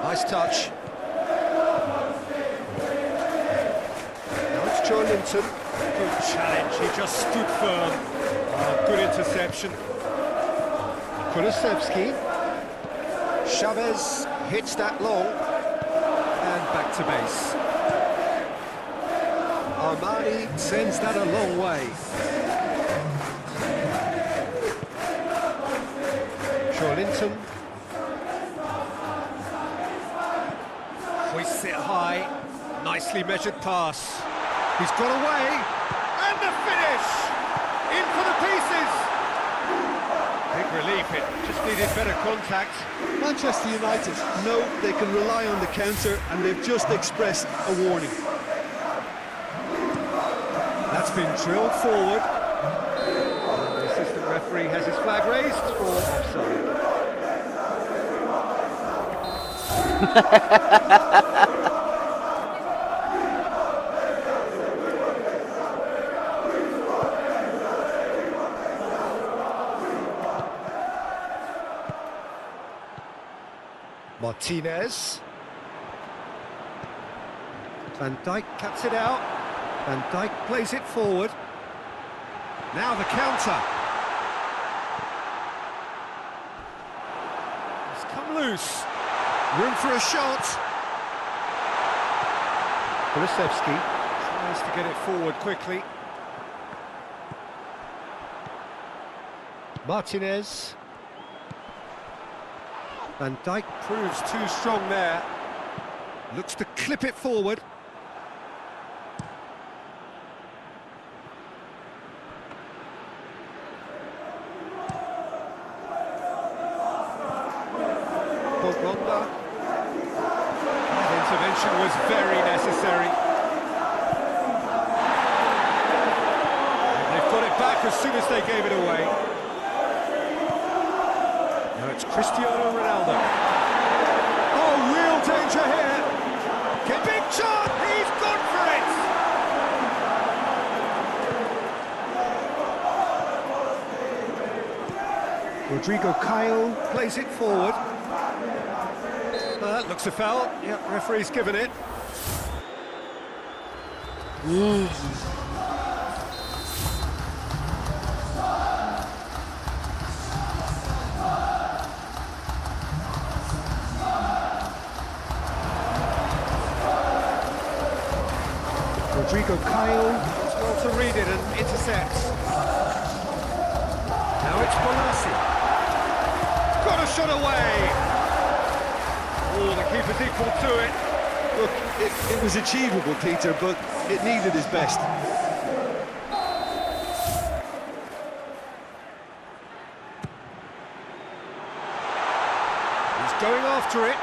Nice touch. Now it's Joelinton. Good challenge, he just stood firm. Good interception. Kulusevski. Chavez hits that long. And back to base. Armani sends that a long way. Joelinton. Hoists it high, nicely measured pass. He's got away, and the finish! In for the pieces! Big relief, it just needed better contact. Manchester United know they can rely on the counter, and they've just expressed a warning. That's been drilled forward. The assistant referee has his flag raised for offside. Martinez. Van Dijk cuts it out. Van Dijk plays it forward. Now the counter. It's come loose. Room for a shot. Kulusevski tries to get it forward quickly. Martinez. Van Dijk proves too strong there. Looks to clip it forward. Pogba. That intervention was very necessary. And they've got it back as soon as they gave it away. Now it's Cristiano Ronaldo. Oh, real danger here. Big shot, he's gone for it. Rodrigo Caio plays it forward. That looks a foul. Yep, referee's given it. Rodrigo Caio is well to read it and intercepts. Now it's Bolasie. Got a shot away. Oh, the keeper's equal to it. Look, it was achievable, Peter, but it needed his best. He's going after it.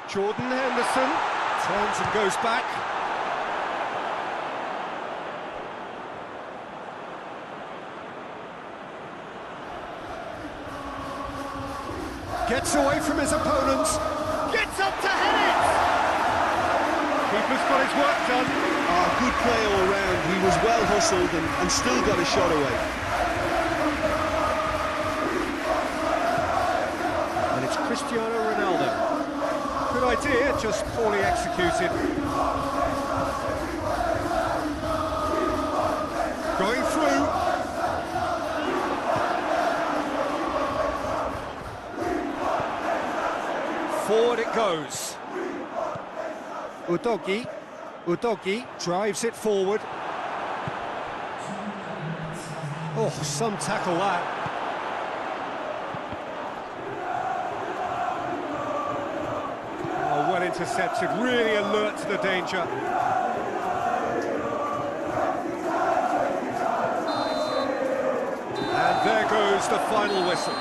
Jordan Henderson turns and goes back. Gets away from his opponents. Gets up to head it! Keeper's got his work done. Good play all round. He was well hustled and still got a shot away. And it's Cristiano Ronaldo. Good idea, just poorly executed. Going through. Forward it goes. Udogi drives it forward. Oh, some tackle that. intercepted, really alert to the danger. And there goes the final whistle.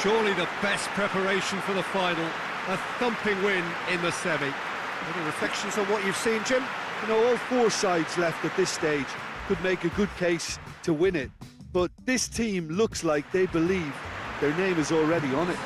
Surely the best preparation for the final. A thumping win in the semi. Any reflections on what you've seen, Jim? You know, all four sides left at this stage could make a good case to win it. But this team looks like they believe their name is already on it.